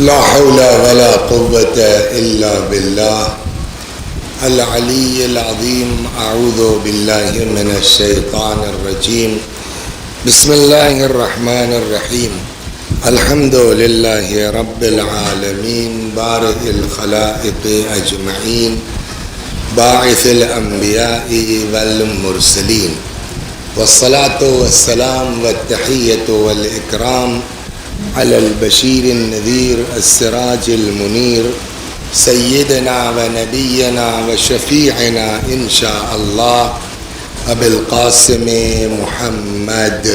لا حول ولا قوة إلا بالله العلي العظيم. أعوذ بالله من الشيطان الرجيم. بسم الله الرحمن الرحيم. الحمد لله رب العالمين بارئ الخلائق أجمعين باعث الأنبياء والمرسلين والصلاة والسلام والتحية والإكرام على البشير النذير السراج المنير سيدنا ونبينا وشفيعنا إن شاء الله أبي القاسم محمد.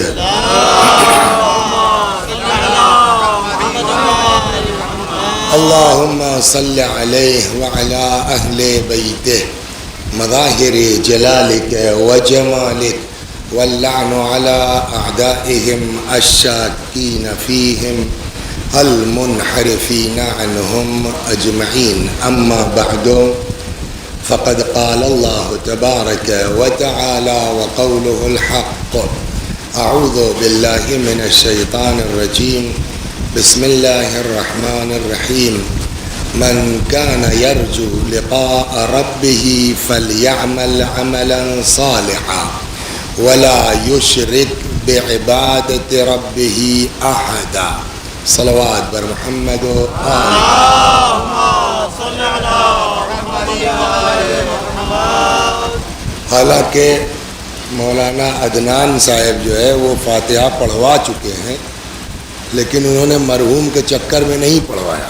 اللهم صل عليه وعلى أهل بيته مظاهر جلالك وجمالك واللعن على أعدائهم الشاكين فيهم المنحرفين عنهم أجمعين. أما بعد فقد قال الله تبارك وتعالى وقوله الحق. أعوذ بالله من الشيطان الرجيم. بسم الله الرحمن الرحيم. من كان يرجو لقاء ربه فليعمل عملا صالحا ولا يشرك بعبادة ربه أحدا. صلوات بر محمد اللهم صل على محمد وعلى محمد. حالانکہ مولانا عدنان صاحب جو ہے وہ فاتحہ پڑھوا چکے ہیں، لیکن انہوں نے مرحوم کے چکر میں نہیں پڑھوایا،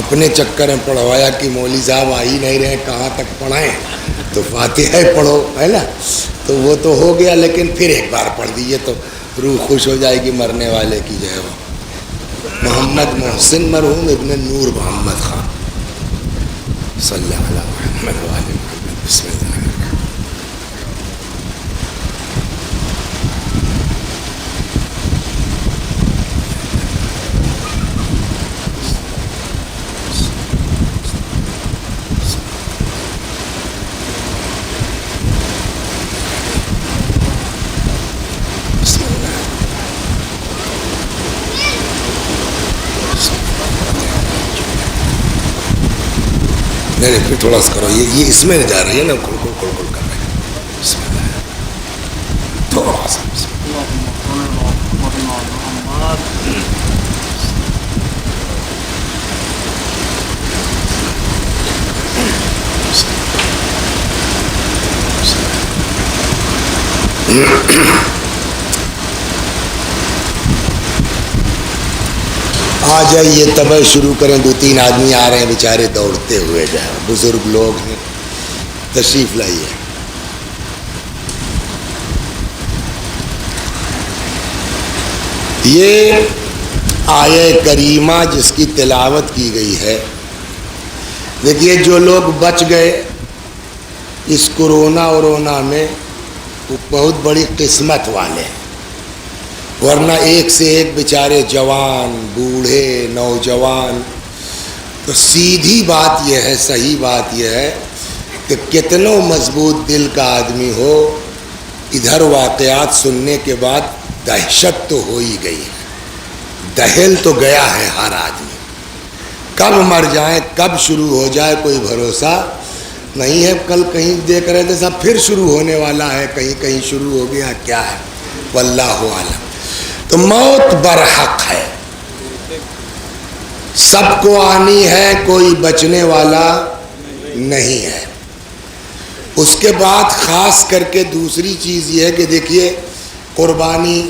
اپنے چکر میں پڑھوایا کہ مولوی صاحب آ ہی نہیں رہے، کہاں تک پڑھائیں، تو فاتحہ پڑھو، ہے نا. تو وہ تو ہو گیا، لیکن پھر ایک بار پڑھ دیجیے تو روح خوش ہو جائے گی مرنے والے کی. جو ہے وہ محمد محسن مرحوم ابن نور محمد خان. صلی اللہ علیہ محمد وعلی محمد. بسم اللہ. نہیں پھر تھوڑا سا کرو، یہ اس میں جا رہی ہے نا، کھل کھل کھل کھل کر رہے ہیں. بسم اللہ. تھوڑا سا آ جائیے تب شروع کریں. دو تین آدمی آ رہے ہیں بیچارے دوڑتے ہوئے، جو ہے بزرگ لوگ ہیں، تشریف لائیے. یہ آیہ کریمہ جس کی تلاوت کی گئی ہے، دیکھیے جو لوگ بچ گئے اس کورونا میں وہ بہت بڑی قسمت والے ہیں، ورنہ ایک سے ایک بیچارے جوان بوڑھے نوجوان. تو سیدھی بات یہ ہے، صحیح بات یہ ہے کہ کتنوں مضبوط دل کا آدمی ہو، ادھر واقعات سننے کے بعد دہشت تو ہو ہی گئی ہے، دہل تو گیا ہے ہر آدمی. کب مر جائیں کب شروع ہو جائے کوئی بھروسہ نہیں ہے. کل کہیں دیکھ رہے تھے سب پھر شروع ہونے والا ہے، کہیں شروع ہو گیا، کیا ہے واللہ عالم. تو موت برحق ہے، سب کو آنی ہے، کوئی بچنے والا نہیں ہے. اس کے بعد خاص کر کے دوسری چیز یہ ہے کہ دیکھیے قربانی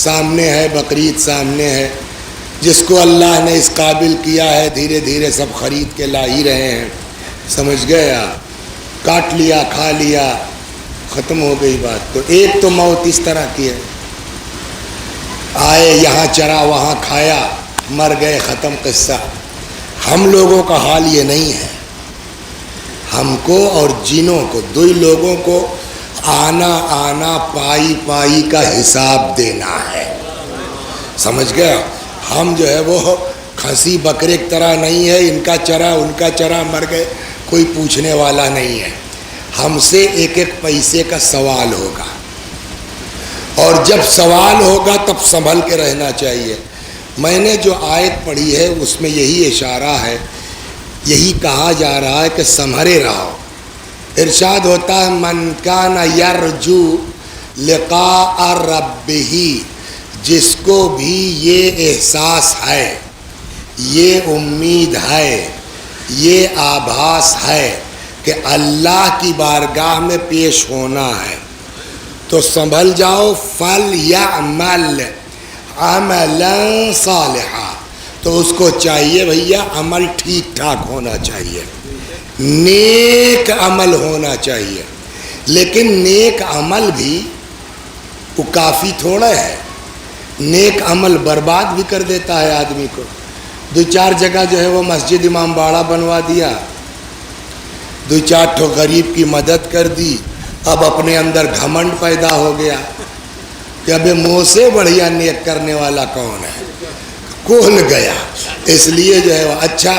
سامنے ہے، بقرعید سامنے ہے. جس کو اللہ نے اس قابل کیا ہے دھیرے دھیرے سب خرید کے لا ہی رہے ہیں. سمجھ گئے آپ؟ کاٹ لیا، کھا لیا، ختم ہو گئی بات. تو ایک تو موت اس طرح کی ہے، آئے یہاں چرا وہاں کھایا مر گئے، ختم قصہ. ہم لوگوں کا حال یہ نہیں ہے. ہم کو اور جنوں کو، دو ہی لوگوں کو آنا پائی کا حساب دینا ہے. سمجھ گیا؟ ہم جو ہے وہ کھسی بکرے کی طرح نہیں ہے، ان کا چرا ان کا چرا مر گئے، کوئی پوچھنے والا نہیں ہے. ہم سے ایک ایک پیسے کا سوال ہوگا، اور جب سوال ہوگا تب سنبھل کے رہنا چاہیے. میں نے جو آیت پڑھی ہے اس میں یہی اشارہ ہے، یہی کہا جا رہا ہے کہ سنبھلے رہو۔ ارشاد ہوتا ہے من کان یرجو لقاء ربہ، جس کو بھی یہ احساس ہے، یہ امید ہے، یہ آبھاس ہے کہ اللہ کی بارگاہ میں پیش ہونا ہے، تو سنبھل جاؤ۔ فَلْيَعْمَلْ عَمَلًا صَالِحًا، تو اس کو چاہیے بھیا عمل ٹھیک ٹھاک ہونا چاہیے، نیک عمل ہونا چاہیے۔ لیکن نیک عمل بھی وہ کافی تھوڑا ہے، نیک عمل برباد بھی کر دیتا ہے آدمی کو۔ 2-4 جگہ جو ہے وہ مسجد امام باڑہ بنوا دیا، 2-4 ٹھو غریب کی مدد کر دی، اب اپنے اندر گھمنڈ پیدا ہو گیا کہ اب منہ سے بڑھیا نیک کرنے والا کون ہے، کون گیا۔ اس لیے جو ہے وہ اچھا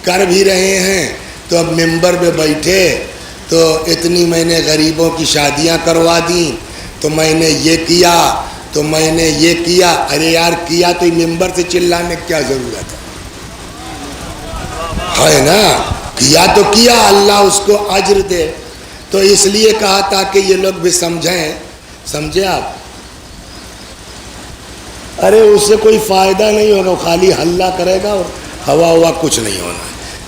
کر بھی رہے ہیں تو اب ممبر پہ بیٹھے تو اتنی میں نے غریبوں کی شادیاں کروا دیں، تو میں نے یہ کیا، تو میں نے یہ کیا۔ ارے یار کیا تو ممبر سے چلانے کی کیا ضرورت ہے نا؟ کیا تو کیا، اللہ اس کو اجر دے۔ تو اس لیے کہا تاکہ یہ لوگ بھی سمجھیں آپ۔ ارے اس سے کوئی فائدہ نہیں ہوگا، خالی ہلہ کرے گا اور ہوا کچھ نہیں ہونا۔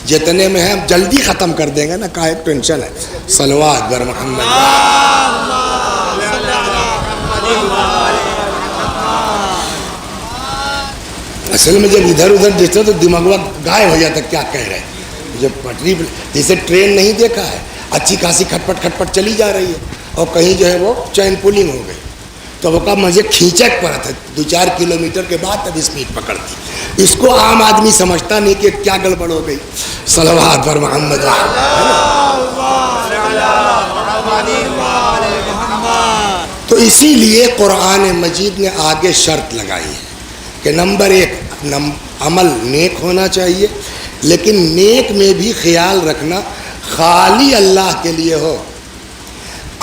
جتنے میں ہے ہم جلدی ختم کر دیں گے نا، کا ایک ٹینشن ہے۔ صلوات بر محمد۔ اصل میں جب ادھر ادھر دیکھتے تو دماغ غائب ہو جاتا، کیا کہہ رہے ہیں۔ جب پٹری جیسے ٹرین نہیں دیکھا ہے، اچھی خاصی کھٹپٹ کھٹپٹ چلی جا رہی ہے اور کہیں جو ہے وہ چین پولنگ ہو گئی، تو وہ کا مجھے کھینچک پڑا تھا، 2-4 کلومیٹر کے بعد تب اسپیڈ پکڑتی۔ اس کو عام آدمی سمجھتا نہیں کہ کیا گڑبڑ ہو گئی۔ صلوات پر محمد۔ تو اسی لیے قرآن مجید نے آگے شرط لگائی ہے کہ نمبر 1 عمل نیک ہونا چاہیے، لیکن نیک میں بھی خیال رکھنا خالی اللہ کے لیے ہو،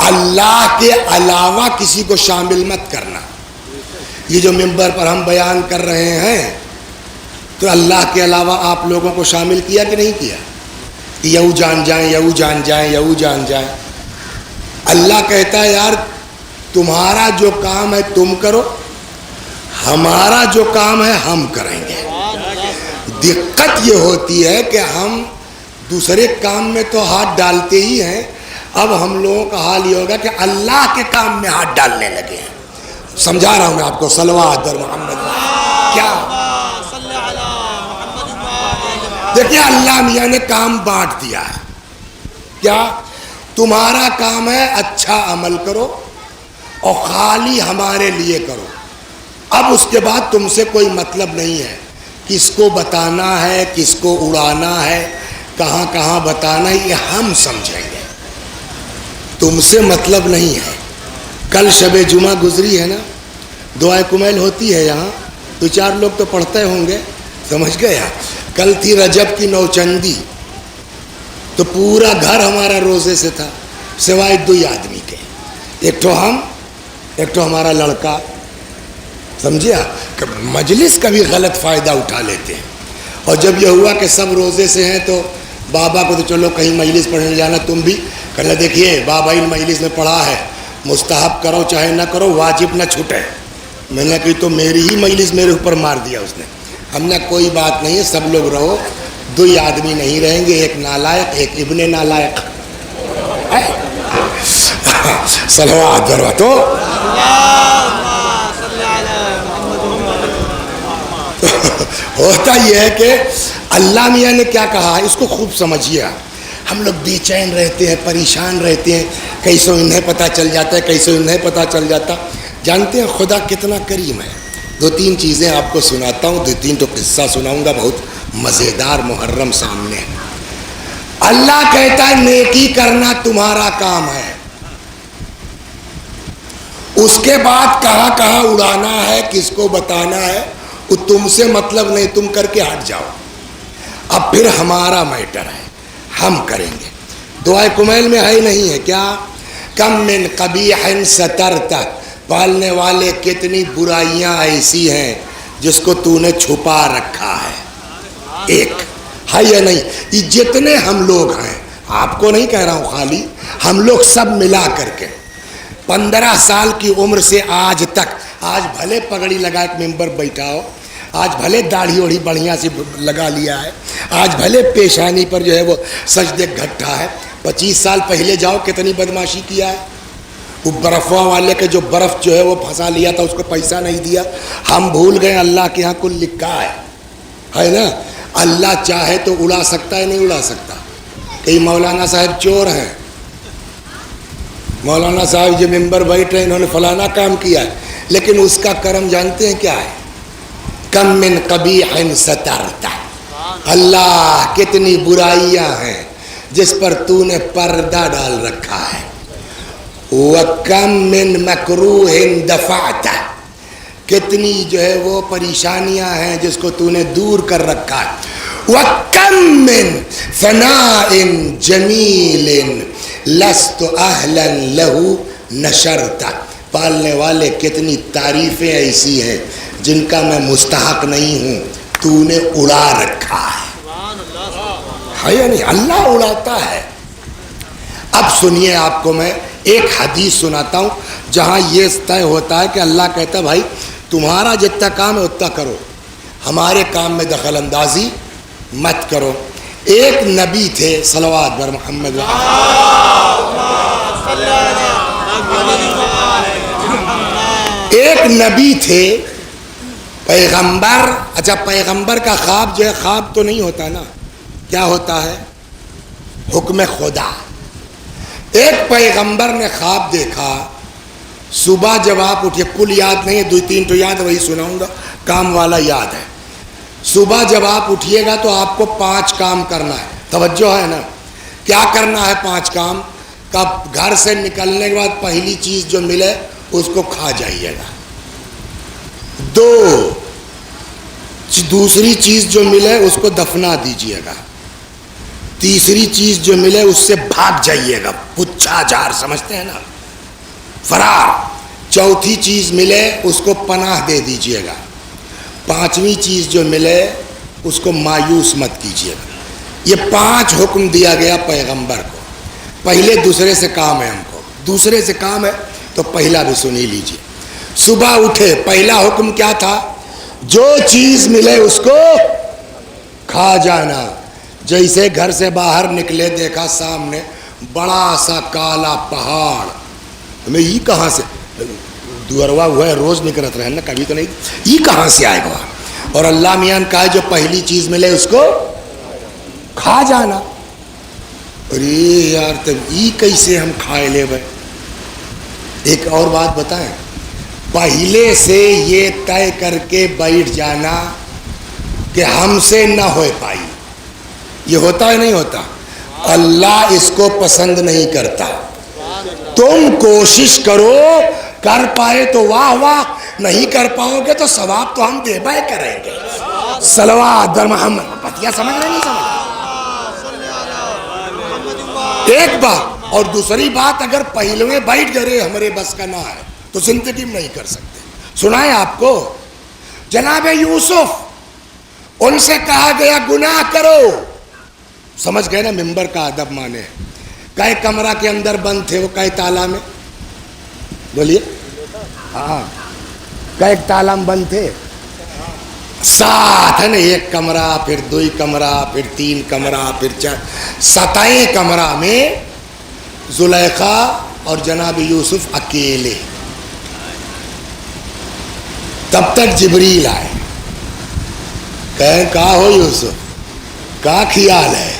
اللہ کے علاوہ کسی کو شامل مت کرنا۔ یہ جو ممبر پر ہم بیان کر رہے ہیں تو اللہ کے علاوہ آپ لوگوں کو شامل کیا کہ نہیں کیا؟ کہ یہو جان جائیں، یہو جان جائیں، یہو جان جائیں۔ اللہ کہتا ہے یار تمہارا جو کام ہے تم کرو، ہمارا جو کام ہے ہم کریں گے۔ دقت یہ ہوتی ہے کہ ہم دوسرے کام میں تو ہاتھ ڈالتے ہی ہیں، اب ہم لوگوں کا حال یہ ہوگا کہ اللہ کے کام میں ہاتھ ڈالنے لگے ہیں۔ سمجھا رہا ہوں میں آپ کو۔ صلوات اور محمد۔ کیا دیکھیے اللہ میاں نے کام بانٹ دیا ہے، کیا تمہارا کام ہے اچھا عمل کرو اور خالی ہمارے لیے کرو۔ اب اس کے بعد تم سے کوئی مطلب نہیں ہے، کس کو بتانا ہے، کس کو اڑانا ہے، کہاں کہاں بتانا ہے، یہ ہم سمجھیں گے، تم سے مطلب نہیں ہے۔ کل شب جمعہ گزری ہے نا، دعائے کمیل ہوتی ہے یہاں، 2-4 لوگ تو پڑھتے ہوں گے، سمجھ گیا۔ کل تھی رجب کی نوچندی، تو پورا گھر ہمارا روزے سے تھا سوائے 2 آدمی کے، ایک تو ہم، ایک تو ہمارا لڑکا۔ سمجھے آپ کہ مجلس کا بھی غلط فائدہ اٹھا لیتے ہیں۔ اور جب یہ ہوا کہ سب روزے سے ہیں تو بابا کو تو چلو کہیں مجلس پڑھنے جانا، تم بھی کہنا دیکھیے بابا ان مجلس میں پڑھا ہے، مستحب کرو چاہے نہ کرو، واجب نہ چھوٹے۔ میں نے کہی تو میری ہی مجلس میرے اوپر مار دیا اس نے۔ ہم نے کوئی بات نہیں ہے، سب لوگ رہو، 2 آدمی نہیں رہیں گے، ایک نالائق ایک ابن نالائق۔ صلوات دروا تو ہوتا یہ ہے کہ اللہ میاں نے کیا کہا ہے اس کو خوب سمجھیے آپ۔ ہم لوگ بے چین رہتے ہیں، پریشان رہتے ہیں، کیسے انہیں پتہ چل جاتا ہے، کیسے انہیں پتہ چل جاتا۔ جانتے ہیں خدا کتنا کریم ہے؟ 2-3 چیزیں آپ کو سناتا ہوں، 2-3 تو قصہ سناؤں گا بہت مزیدار، محرم سامنے ہے۔ اللہ کہتا ہے نیکی کرنا تمہارا کام ہے، اس کے بعد کہاں کہاں اڑانا ہے، کس کو بتانا ہے، وہ تم سے مطلب نہیں، تم کر کے ہٹ جاؤ۔ اب پھر ہمارا میٹر ہے، ہم کریں گے۔ دعائے کمیل میں ہے نہیں ہے کیا؟ کم من قبیح سترت، پالنے والے کتنی برائیاں ایسی ہیں جس کو تو نے چھپا رکھا ہے. ایک ہے یا نہیں؟ یہ جتنے ہم لوگ ہیں، آپ کو نہیں کہہ رہا ہوں خالی، ہم لوگ سب ملا کر کے 15 سال کی عمر سے آج تک، آج بھلے پگڑی لگا ایک ممبر بیٹھا ہو، آج بھلے داڑھی اوڑھی بڑھیا سے لگا لیا ہے، آج بھلے پیشانی پر جو ہے وہ سجدے گھٹا ہے، 25 سال پہلے جاؤ کتنی بدماشی کیا ہے. وہ برفوا والے کے جو برف جو ہے وہ پھنسا لیا تھا، اس کو پیسہ نہیں دیا. ہم بھول گئے اللہ کے ہاں کل لکھا ہے نا. اللہ چاہے تو اڑا سکتا ہے، نہیں اڑا سکتا. کئی مولانا صاحب چور ہیں، مولانا صاحب جو ممبر بیٹھے انہوں نے فلانا کام کیا ہے، لیکن اس کا کرم جانتے ہیں کیا ہے؟ کم من قبیح سترتا. اللہ کتنی برائیاں ہیں جس پر تو نے پردہ ڈال رکھا ہے. وَكَم مِّن مَكْرُوهٍ دَفَعْتَ. کتنی جو ہے وہ پریشانیاں ہیں جس کو تو نے دور کر رکھا ہے. وَكَم مِّن فَنَاءٍ جَمِيلٍ لَسْتُ أَهْلًا لَهُ نَشَرْتَ. پالنے والے کتنی تعریفیں ایسی ہیں جن کا میں مستحق نہیں ہوں، تو نے اڑا رکھا ہے یا نہیں؟ اللہ اڑاتا ہے. اب سنیے، آپ کو میں ایک حدیث سناتا ہوں جہاں یہ طے ہوتا ہے کہ اللہ کہتا ہے بھائی تمہارا جتنا کام ہے اتنا کرو، ہمارے کام میں دخل اندازی مت کرو. ایک نبی تھے، صلوات بر محمد، ایک نبی تھے پیغمبر. اچھا، پیغمبر کا خواب جو ہے خواب تو نہیں ہوتا نا، کیا ہوتا ہے؟ حکم خدا. ایک پیغمبر نے خواب دیکھا، صبح جب آپ اٹھے، کل یاد نہیں ہے، 2-3 تو یاد ہے، وہی سناؤں گا، کام والا یاد ہے. صبح جب آپ اٹھیے گا تو آپ کو 5 کام کرنا ہے. توجہ ہے نا؟ کیا کرنا ہے 5 کام؟ کب گھر سے نکلنے کے بعد پہلی چیز جو ملے اس کو کھا جائیے گا. 2، دوسری چیز جو ملے اس کو دفنا دیجیے گا. تیسری چیز جو ملے اس سے بھاگ جائیے گا، پچھا جھار سمجھتے ہیں نا، فرار. چوتھی چیز ملے اس کو پناہ دے دیجیے گا. 5ویں چیز جو ملے اس کو مایوس مت کیجیے گا. یہ 5 حکم دیا گیا پیغمبر کو. پہلے دوسرے سے کام ہے، ہم کو دوسرے سے کام ہے تو پہلا بھی سنی لیجیے. صبح اٹھے، پہلا حکم کیا تھا؟ جو چیز ملے اس کو کھا جانا. جیسے گھر سے باہر نکلے دیکھا سامنے بڑا سا کالا پہاڑ. ہمیں یہ کہاں سے دوروا ہوا ہے، روز نکلت رہے نا، کبھی تو نہیں، یہ کہاں سے آئے گا؟ اور اللہ میاں نے کہا جو پہلی چیز ملے اس کو کھا جانا. ارے یار تب یہ کیسے ہم کھائے لے بھائی؟ ایک اور بات بتائیں، پہلے سے یہ طے کر کے بیٹھ جانا کہ ہم سے نہ ہو پائی. یہ ہوتا ہے نہیں ہوتا؟ اللہ اس کو پسند نہیں کرتا. تم کوشش کرو، کر پائے تو واہ واہ، نہیں کر پاؤ گے تو ثواب تو ہم دے بائے کریں گے. صلوات در محمد. بتیا سمجھ رہے نہیں سمجھ؟ ایک بات. اور دوسری بات، اگر پہلے میں بیٹھ گئے ہمارے بس کا نہ ہے تو زندگی میں نہیں کر سکتے. سنائے آپ کو، جناب یوسف، ان سے کہا گیا گناہ کرو. سمجھ گئے نا ممبر کا ادب مانے. کئے کمرہ کے اندر بند تھے وہ، کئے تالا میں؟ بولیے. ہاں، کئے تالا میں بند تھے؟ 7 ہے نا. 1 کمرہ، پھر 2 کمرہ، پھر 3 کمرہ، پھر 4، 7 کمرہ میں زلیخا اور جناب یوسف اکیلے. تب تک جبریل آئے، کہیں کہا ہو یوسف، کہا خیال ہے؟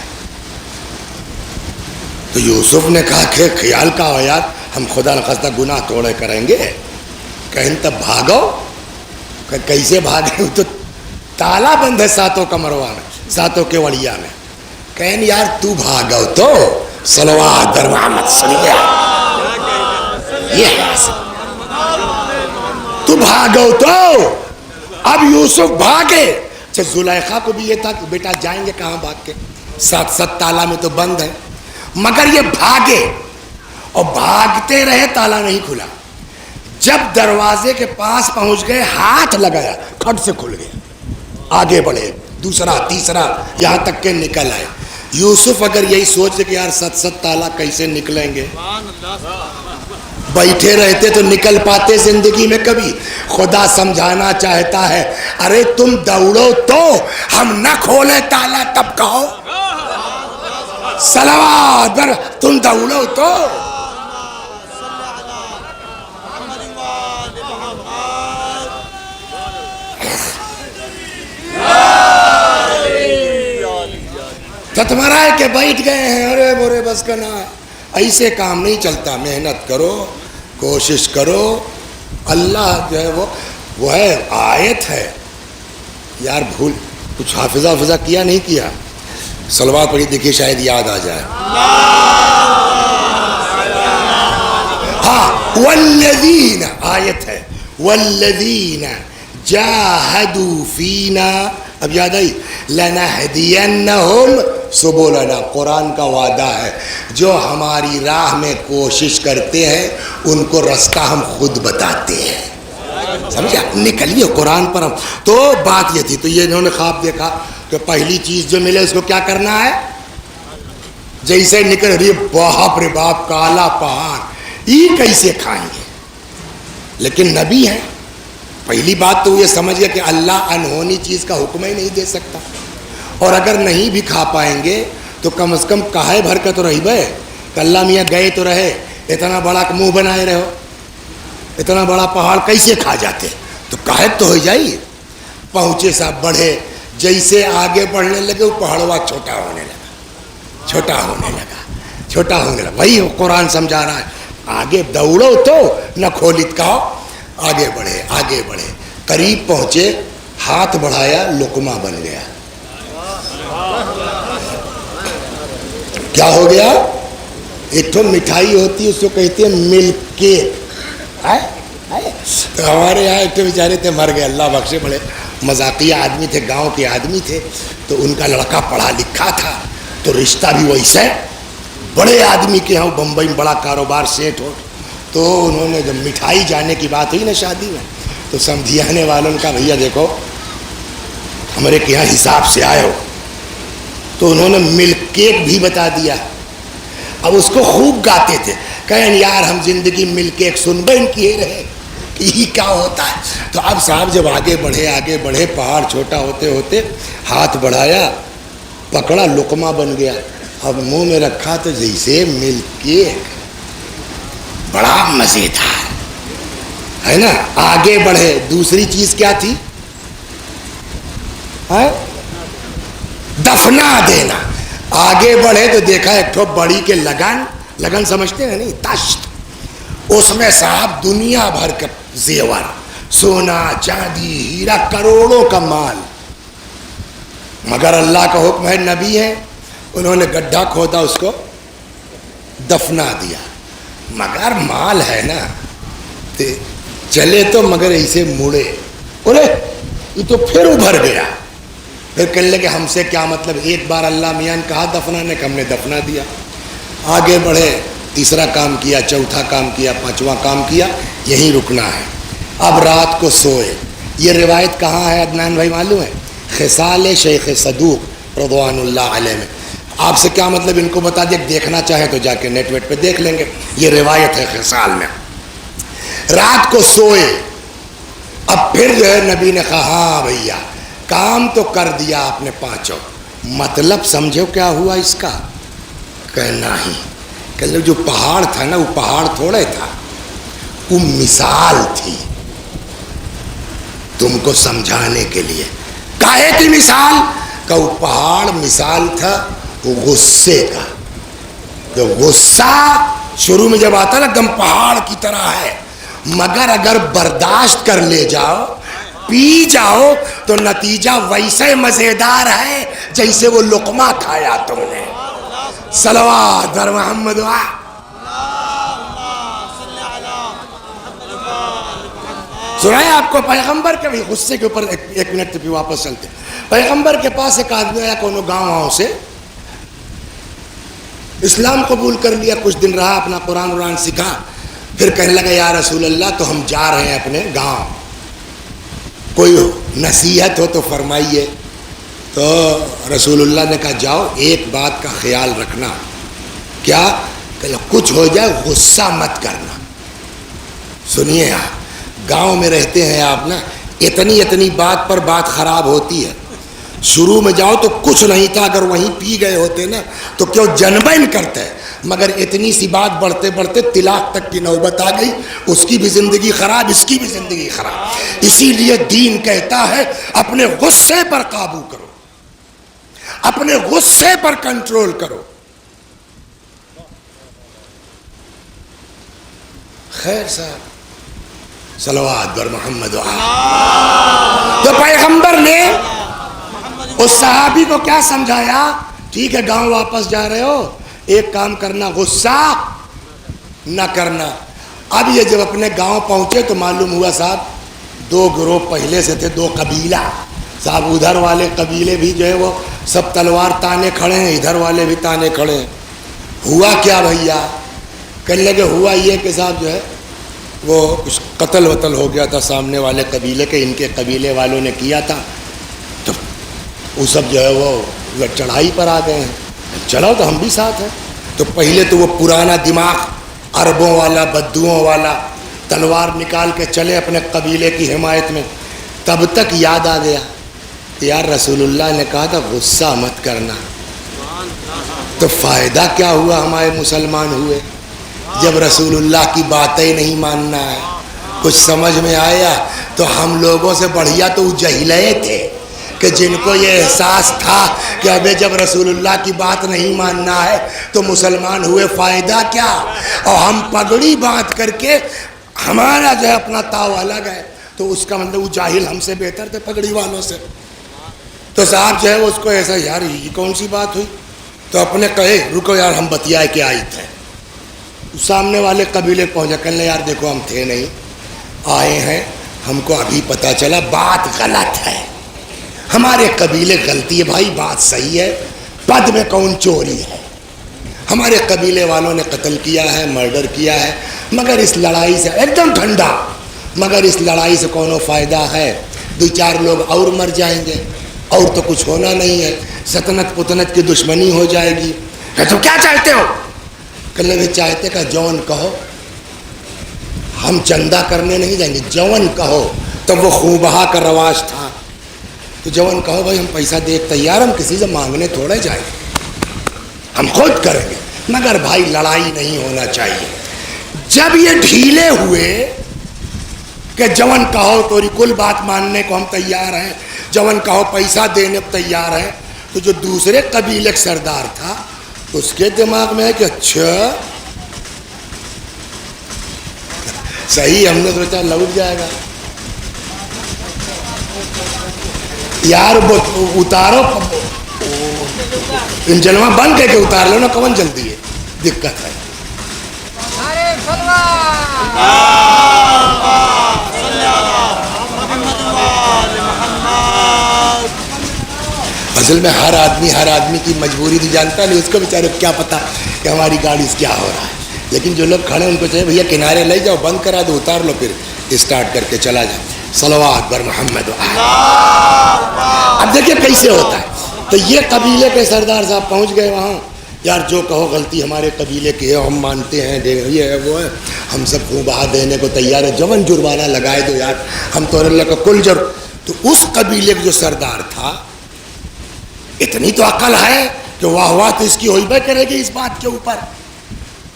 تو یوسف نے کہا کہ خیال کا ہو یار، ہم خدا نخواستہ گناہ توڑے کریں گے. کہیں تب بھاگو. کہ کیسے بھاگے؟ تو تالا بند ہے 7 کمروں میں، 7 کے وڑیا میں. کہیں یار تو بھاگو تو. صلوات در محمد سنیے، یہ ہے تو بھاگو تو. اب یوسف بھاگے. زلیخا کو بھی یہ تھا کہ بیٹا جائیں گے کہاں بھاگ کے، 7 تالا میں تو بند ہے. مگر یہ بھاگے اور بھاگتے رہے، تالا نہیں کھلا. جب دروازے کے پاس پہنچ گئے ہاتھ لگایا کھٹ سے کھل گیا, آگے بڑھے, دوسرا تیسرا یہاں تک کہ نکل آئے. یوسف اگر یہی سوچے کہ یار 7 تالا کیسے نکلیں گے, بیٹھے رہتے تو نکل پاتے زندگی میں کبھی. خدا سمجھانا چاہتا ہے, ارے تم دوڑو تو ہم نہ کھولے تالا تب کہو صلوات, تم دوڑو تو. تمہارا ہے کہ بیٹھ گئے ہیں, ارے بورے بس کا نہ, ایسے کام نہیں چلتا. محنت کرو, کوشش کرو. اللہ جو ہے وہ ہے, آیت ہے یار. بھول کچھ حافظہ کیا نہیں کیا, صلوات پڑھی دیکھیے شاید یاد آ جائے. ہاں والذین, آیت ہے والذین جاہدوا فینا, اب یاد آئی, لنہدینہم سبلنا, قرآن کا وعدہ ہے جو ہماری راہ میں کوشش کرتے ہیں ان کو رستہ ہم خود بتاتے ہیں. سمجھا, نکلیے قرآن پر ہم. تو بات یہ تھی, تو یہ انہوں نے خواب دیکھا کہ پہلی چیز جو ملے اس کو کیا کرنا ہے, جیسے نکل رہی باپ رے باپ کالا پہاڑ, یہ کیسے کھائیں گے. لیکن نبی ہے, پہلی بات تو یہ سمجھ گیا کہ اللہ انہونی چیز کا حکم ہی نہیں دے سکتا, اور اگر نہیں بھی کھا پائیں گے تو کم از کم کہے بھر کا تو رہی بھائی کہ اللہ میاں گئے تو رہے, اتنا بڑا منہ بنائے رہو, اتنا بڑا پہاڑ کیسے کھا جاتے, تو کہے تو ہو جائیے. پہنچے صاحب, بڑھے, جیسے آگے بڑھنے لگے وہ پہاڑوا چھوٹا ہونے لگا, چھوٹا ہونے لگا, چھوٹا ہونے لگا. وہی قرآن سمجھا رہا ہے, آگے دوڑو تو نہ کھولت کہو, آگے بڑھے آگے بڑھے. قریب پہنچے, ہاتھ بڑھایا, لقمہ بن گیا. کیا ہو گیا, ایک تو مٹھائی ہوتی ہے اس کو کہتے ہیں ملک کیک. ہمارے یہاں ایک تو بیچارے تھے مر گئے, اللہ بخشے, بڑے مذاقیہ آدمی تھے, گاؤں کے آدمی تھے, تو ان کا لڑکا پڑھا لکھا تھا, تو رشتہ بھی ویسے بڑے آدمی کے یہاں, بمبئی میں بڑا کاروبار سیٹ ہو. تو انہوں نے جب مٹھائی جانے کی بات ہوئی نا شادی میں, تو سمجھانے والوں نے کہا بھیا دیکھو ہمارے کے یہاں حساب سے آئے ہو, تو انہوں نے ملک کیک بھی بتا دیا. اب اس کو خوب گاتے تھے, کہیں یار ہم زندگی ملک کیک سن بین کیے رہے کہ یہ کیا ہوتا ہے. تو اب صاحب جب آگے بڑھے, پہاڑ چھوٹا ہوتے ہوتے ہاتھ بڑھایا, پکڑا, لقمہ بن گیا. اب منہ میں رکھا تو جیسے ملک کیک, بڑا مزیدار ہے نا. آگے بڑھے, دوسری چیز کیا تھی, دفنا دینا. آگے بڑھے تو دیکھا ایک ٹھو بڑی کے لگن سمجھتے ہیں نہیں, تشت, اس میں صاحب دنیا بھر کا زیور, سونا چاندی ہیرا, کروڑوں کا مال. مگر اللہ کا حکم ہے, نبی ہے, انہوں نے گڈھا کھودا, اس کو دفنا دیا. مگر مال ہے نا, چلے تو مگر ایسے مڑے, ارے یہ تو پھر ابھر گیا. پھر کہنے لگے ہم سے کیا مطلب, ایک بار اللہ میاں نے کہا دفنانے کا, ہم نے دفنا دیا. آگے بڑھے, تیسرا کام کیا, چوتھا کام کیا, پانچواں کام کیا, یہیں رکنا ہے. اب رات کو سوئے. یہ روایت کہاں ہے عدنان بھائی معلوم ہے, خصال شیخ صدوق رضوان اللہ علیہ میں. آپ سے کیا مطلب ان کو بتا دیا, دیکھنا چاہیں تو جا کے نیٹ ویٹ پہ دیکھ لیں گے, یہ روایت ہے خصال میں. رات کو سوئے, اب پھر جو ہے نبی نے کہا ہاں بھیا کام تو کر دیا آپ نے پانچوں, مطلب سمجھو کیا ہوا اس کا. کہنا ہی کہ جو پہاڑ تھا نا, وہ پہاڑ تھوڑے تھا, وہ مثال تھی تم کو سمجھانے کے لیے. کاہے تھی مثال, کہ وہ پہاڑ مثال تھا غصے کا. جو غصہ شروع میں جب آتا نا دم پہاڑ کی طرح ہے, مگر اگر برداشت کر لے جاؤ, پی جاؤ, تو نتیجہ ویسے مزیدار ہے جیسے وہ لقمہ کھایا تم نے. صلوات بر محمد. سنائے آپ کو پیغمبر کے بھی غصے کے اوپر ایک منٹ پہ واپس چلتے. پیغمبر کے پاس ایک آدمی آیا کونوں گاؤں سے, اسلام قبول کر لیا, کچھ دن رہا, اپنا قرآن سکھا, پھر کہنے لگا یا رسول اللہ تو ہم جا رہے ہیں اپنے گاؤں، کوئی نصیحت ہو تو فرمائیے۔ تو رسول اللہ نے کہا جاؤ، ایک بات کا خیال رکھنا، کیا کہ کچھ ہو جائے غصہ مت کرنا۔ سنیے آپ گاؤں میں رہتے ہیں آپ نا، اتنی بات پر بات خراب ہوتی ہے۔ شروع میں جاؤ تو کچھ نہیں تھا، اگر وہیں پی گئے ہوتے نا تو کیوں جنبین کرتے، مگر اتنی سی بات بڑھتے بڑھتے طلاق تک کی نوبت آ گئی، اس کی بھی زندگی خراب، اس کی بھی زندگی خراب۔ اسی لیے دین کہتا ہے اپنے غصے پر قابو کرو، اپنے غصے پر کنٹرول کرو۔ خیر صاحب صلوات بر محمد تو پیغمبر نے اس صحابی کو کیا سمجھایا؟ ٹھیک ہے گاؤں واپس جا رہے ہو، ایک کام کرنا، غصہ نہ کرنا۔ اب یہ جب اپنے گاؤں پہنچے تو معلوم ہوا صاحب دو گروہ پہلے سے تھے، دو قبیلہ صاحب، ادھر والے قبیلے بھی جو ہے وہ سب تلوار تانے کھڑے ہیں، ادھر والے بھی تانے کھڑے ہیں۔ ہوا کیا بھیا؟ کہنے لگے ہوا یہ کہ صاحب جو ہے وہ کچھ قتل وتل ہو گیا تھا سامنے والے قبیلے کے، ان کے قبیلے والوں نے کیا تھا، تو وہ سب جو ہے وہ چڑھائی پر آ گئے ہیں، چلو تو ہم بھی ساتھ ہیں۔ تو پہلے تو وہ پرانا دماغ عربوں والا، بدوؤں والا، تلوار نکال کے چلے اپنے قبیلے کی حمایت میں۔ تب تک یاد آ گیا یار رسول اللہ نے کہا تھا غصہ مت کرنا، تو فائدہ کیا ہوا؟ ہمارے مسلمان ہوئے جب رسول اللہ کی باتیں نہیں ماننا ہے۔ کچھ سمجھ میں آیا؟ تو ہم لوگوں سے بڑھیا تو وہ جہلے تھے کہ جن کو یہ احساس تھا کہ ابے جب رسول اللہ کی بات نہیں ماننا ہے تو مسلمان ہوئے، فائدہ کیا؟ اور ہم پگڑی باندھ کر کے ہمارا جو ہے اپنا تاؤ الگ ہے، تو اس کا مطلب وہ جاہل ہم سے بہتر تھے پگڑی والوں سے۔ تو صاحب جو ہے اس کو ایسا یار یہ کون سی بات ہوئی، تو اپنے کہے رکو یار ہم بتیائے کے آئے تھے۔ سامنے والے قبیلے پہنچا، کہنے یار دیکھو ہم تھے نہیں، آئے ہیں، ہم کو ابھی پتہ چلا بات غلط ہے، ہمارے قبیلے غلطی ہے بھائی، بات صحیح ہے، پد میں کون چوری ہے، ہمارے قبیلے والوں نے قتل کیا ہے، مرڈر کیا ہے، مگر اس لڑائی سے ایک دم ٹھنڈا، مگر اس لڑائی سے کونو فائدہ ہے؟ دو چار لوگ اور مر جائیں گے، اور تو کچھ ہونا نہیں ہے، سلطنت پتنت کی دشمنی ہو جائے گی۔ تو کیا چاہتے ہو؟ کہنے لگے چاہتے کہ جون کہو، ہم چندہ کرنے نہیں جائیں گے، جون کہو۔ تب وہ خوبہا کا رواج تھا، تو جون کہو بھائی ہم پیسہ دے تیار، ہم کسی سے مانگنے تھوڑے جائیں گے، ہم خود کریں گے، مگر بھائی لڑائی نہیں ہونا چاہیے۔ جب یہ ڈھیلے ہوئے کہ جون کہو توری کل بات ماننے کو ہم تیار ہیں، جون کہو پیسہ دینے کو تیار ہیں، تو جو دوسرے قبیلے کا سردار تھا اس کے دماغ میں ہے کہ اچھا صحیح، ہم نے سوچا لوٹ جائے گا یار، اتارو انجنوا بند کر کے اتار لو نا، کون جلدی ہے، دقت ہے۔ اصل میں ہر آدمی کی مجبوری نہیں جانتا، نہیں اس کو بیچارے کیا پتا کہ ہماری گاڑی سے کیا ہو رہا ہے، لیکن جو لوگ کھڑے ان کو چاہیے بھیا کنارے لے جاؤ، بند کرا دو، اتار لو، پھر اسٹارٹ کر کے چلا جاؤ۔ صلوات بر محمد۔ اب دیکھیں کیسے ہوتا ہے۔ تو یہ قبیلے کے سردار صاحب پہنچ گئے وہاں، یار جو کہو غلطی ہمارے قبیلے کی ہے، ہم مانتے ہیں، یہ ہے وہ ہے، ہم سب کو بہا دینے کو تیار ہے، جون جرمانہ لگائے دو یار، ہم تو اللہ کا کل جرم۔ تو اس قبیلے کا جو سردار تھا اتنی تو عقل ہے کہ واہ تو اس کی ہوئی بے کرے گی اس بات کے اوپر۔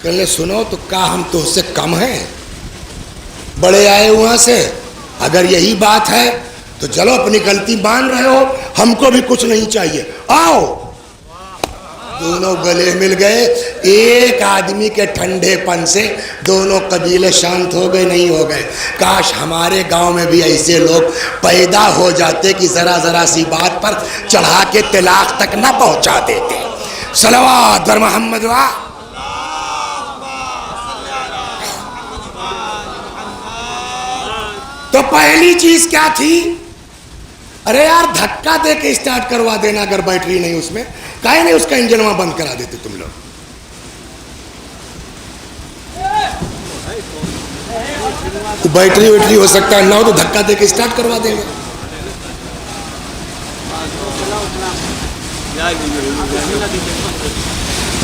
کہنے سنو تو کہا ہم تو اس سے کم ہیں، بڑے آئے وہاں سے، اگر یہی بات ہے تو چلو اپنی غلطی مان رہے ہو، ہم کو بھی کچھ نہیں چاہیے، آؤ۔ دونوں گلے مل گئے، ایک آدمی کے ٹھنڈے پن سے دونوں قبیلے شانت ہو گئے، نہیں ہو گئے۔ کاش ہمارے گاؤں میں بھی ایسے لوگ پیدا ہو جاتے کہ ذرا سی بات پر چڑھا کے طلاق تک نہ پہنچا دیتے۔ صلوات بر محمد۔ تو پہلی چیز کیا تھی؟ ارے یار دھکا دے کے اسٹارٹ کروا دینا، اگر بیٹری نہیں اس میں، کہیں نہیں اس کا انجن وہاں بند کرا دیتے تم لوگ۔ بیٹری ویٹری ہو سکتا ہے نہ ہو تو دھکا دے کے اسٹارٹ کروا دیں گے.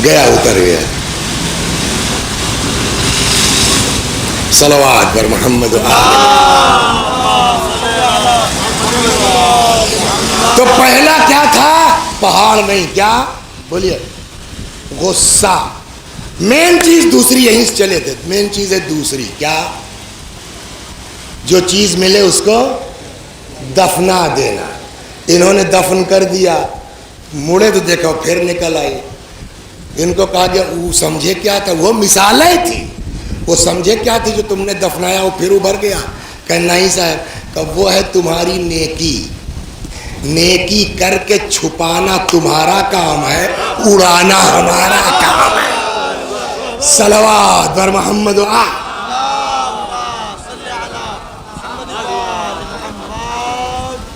گیا اتر گیا. صلوات پر محمد. تو پہلا کیا تھا؟ پہاڑ نہیں، کیا بولیے؟ غصہ. مین چیز دوسری، یہیں سے چلے تھے. مین چیز ہے دوسری، کیا؟ جو چیز ملے اس کو دفنا دینا. انہوں نے دفن کر دیا، مڑے تو دیکھو پھر نکل آئی. ان کو کہا گیا وہ سمجھے کیا تھا؟ وہ مثالیں تھی. وہ سمجھے کیا تھی جو تم نے دفنایا وہ پھر ابھر گیا؟ کہ نہیں صاحب، کہ وہ ہے تمہاری نیکی. نیکی کر کے چھپانا تمہارا کام ہے، اڑانا ہمارا کام ہے. صلوات بر محمد.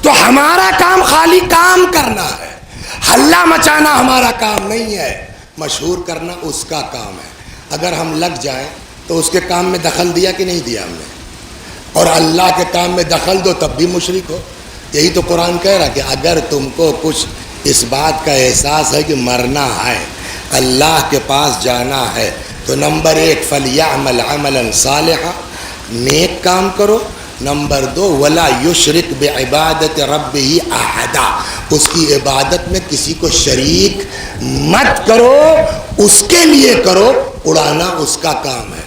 تو ہمارا کام خالی کام کرنا ہے، ہلہ مچانا ہمارا کام نہیں ہے، مشہور کرنا اس کا کام ہے. اگر ہم لگ جائیں تو اس کے کام میں دخل دیا کہ نہیں دیا ہم نے؟ اور اللہ کے کام میں دخل دو تب بھی مشرک ہو. یہی تو قرآن کہہ رہا کہ اگر تم کو کچھ اس بات کا احساس ہے کہ مرنا ہے، اللہ کے پاس جانا ہے، تو نمبر 1 فَلْيَعْمَلْ عَمَلًا صَالِحًا، نیک کام کرو. نمبر 2 وَلَا يُشْرِكْ بِعِبَادَةِ رَبِّهِ أَحَدًا، اس کی عبادت میں کسی کو شریک مت کرو، اس کے لیے کرو، اڑانا اس کا کام ہے.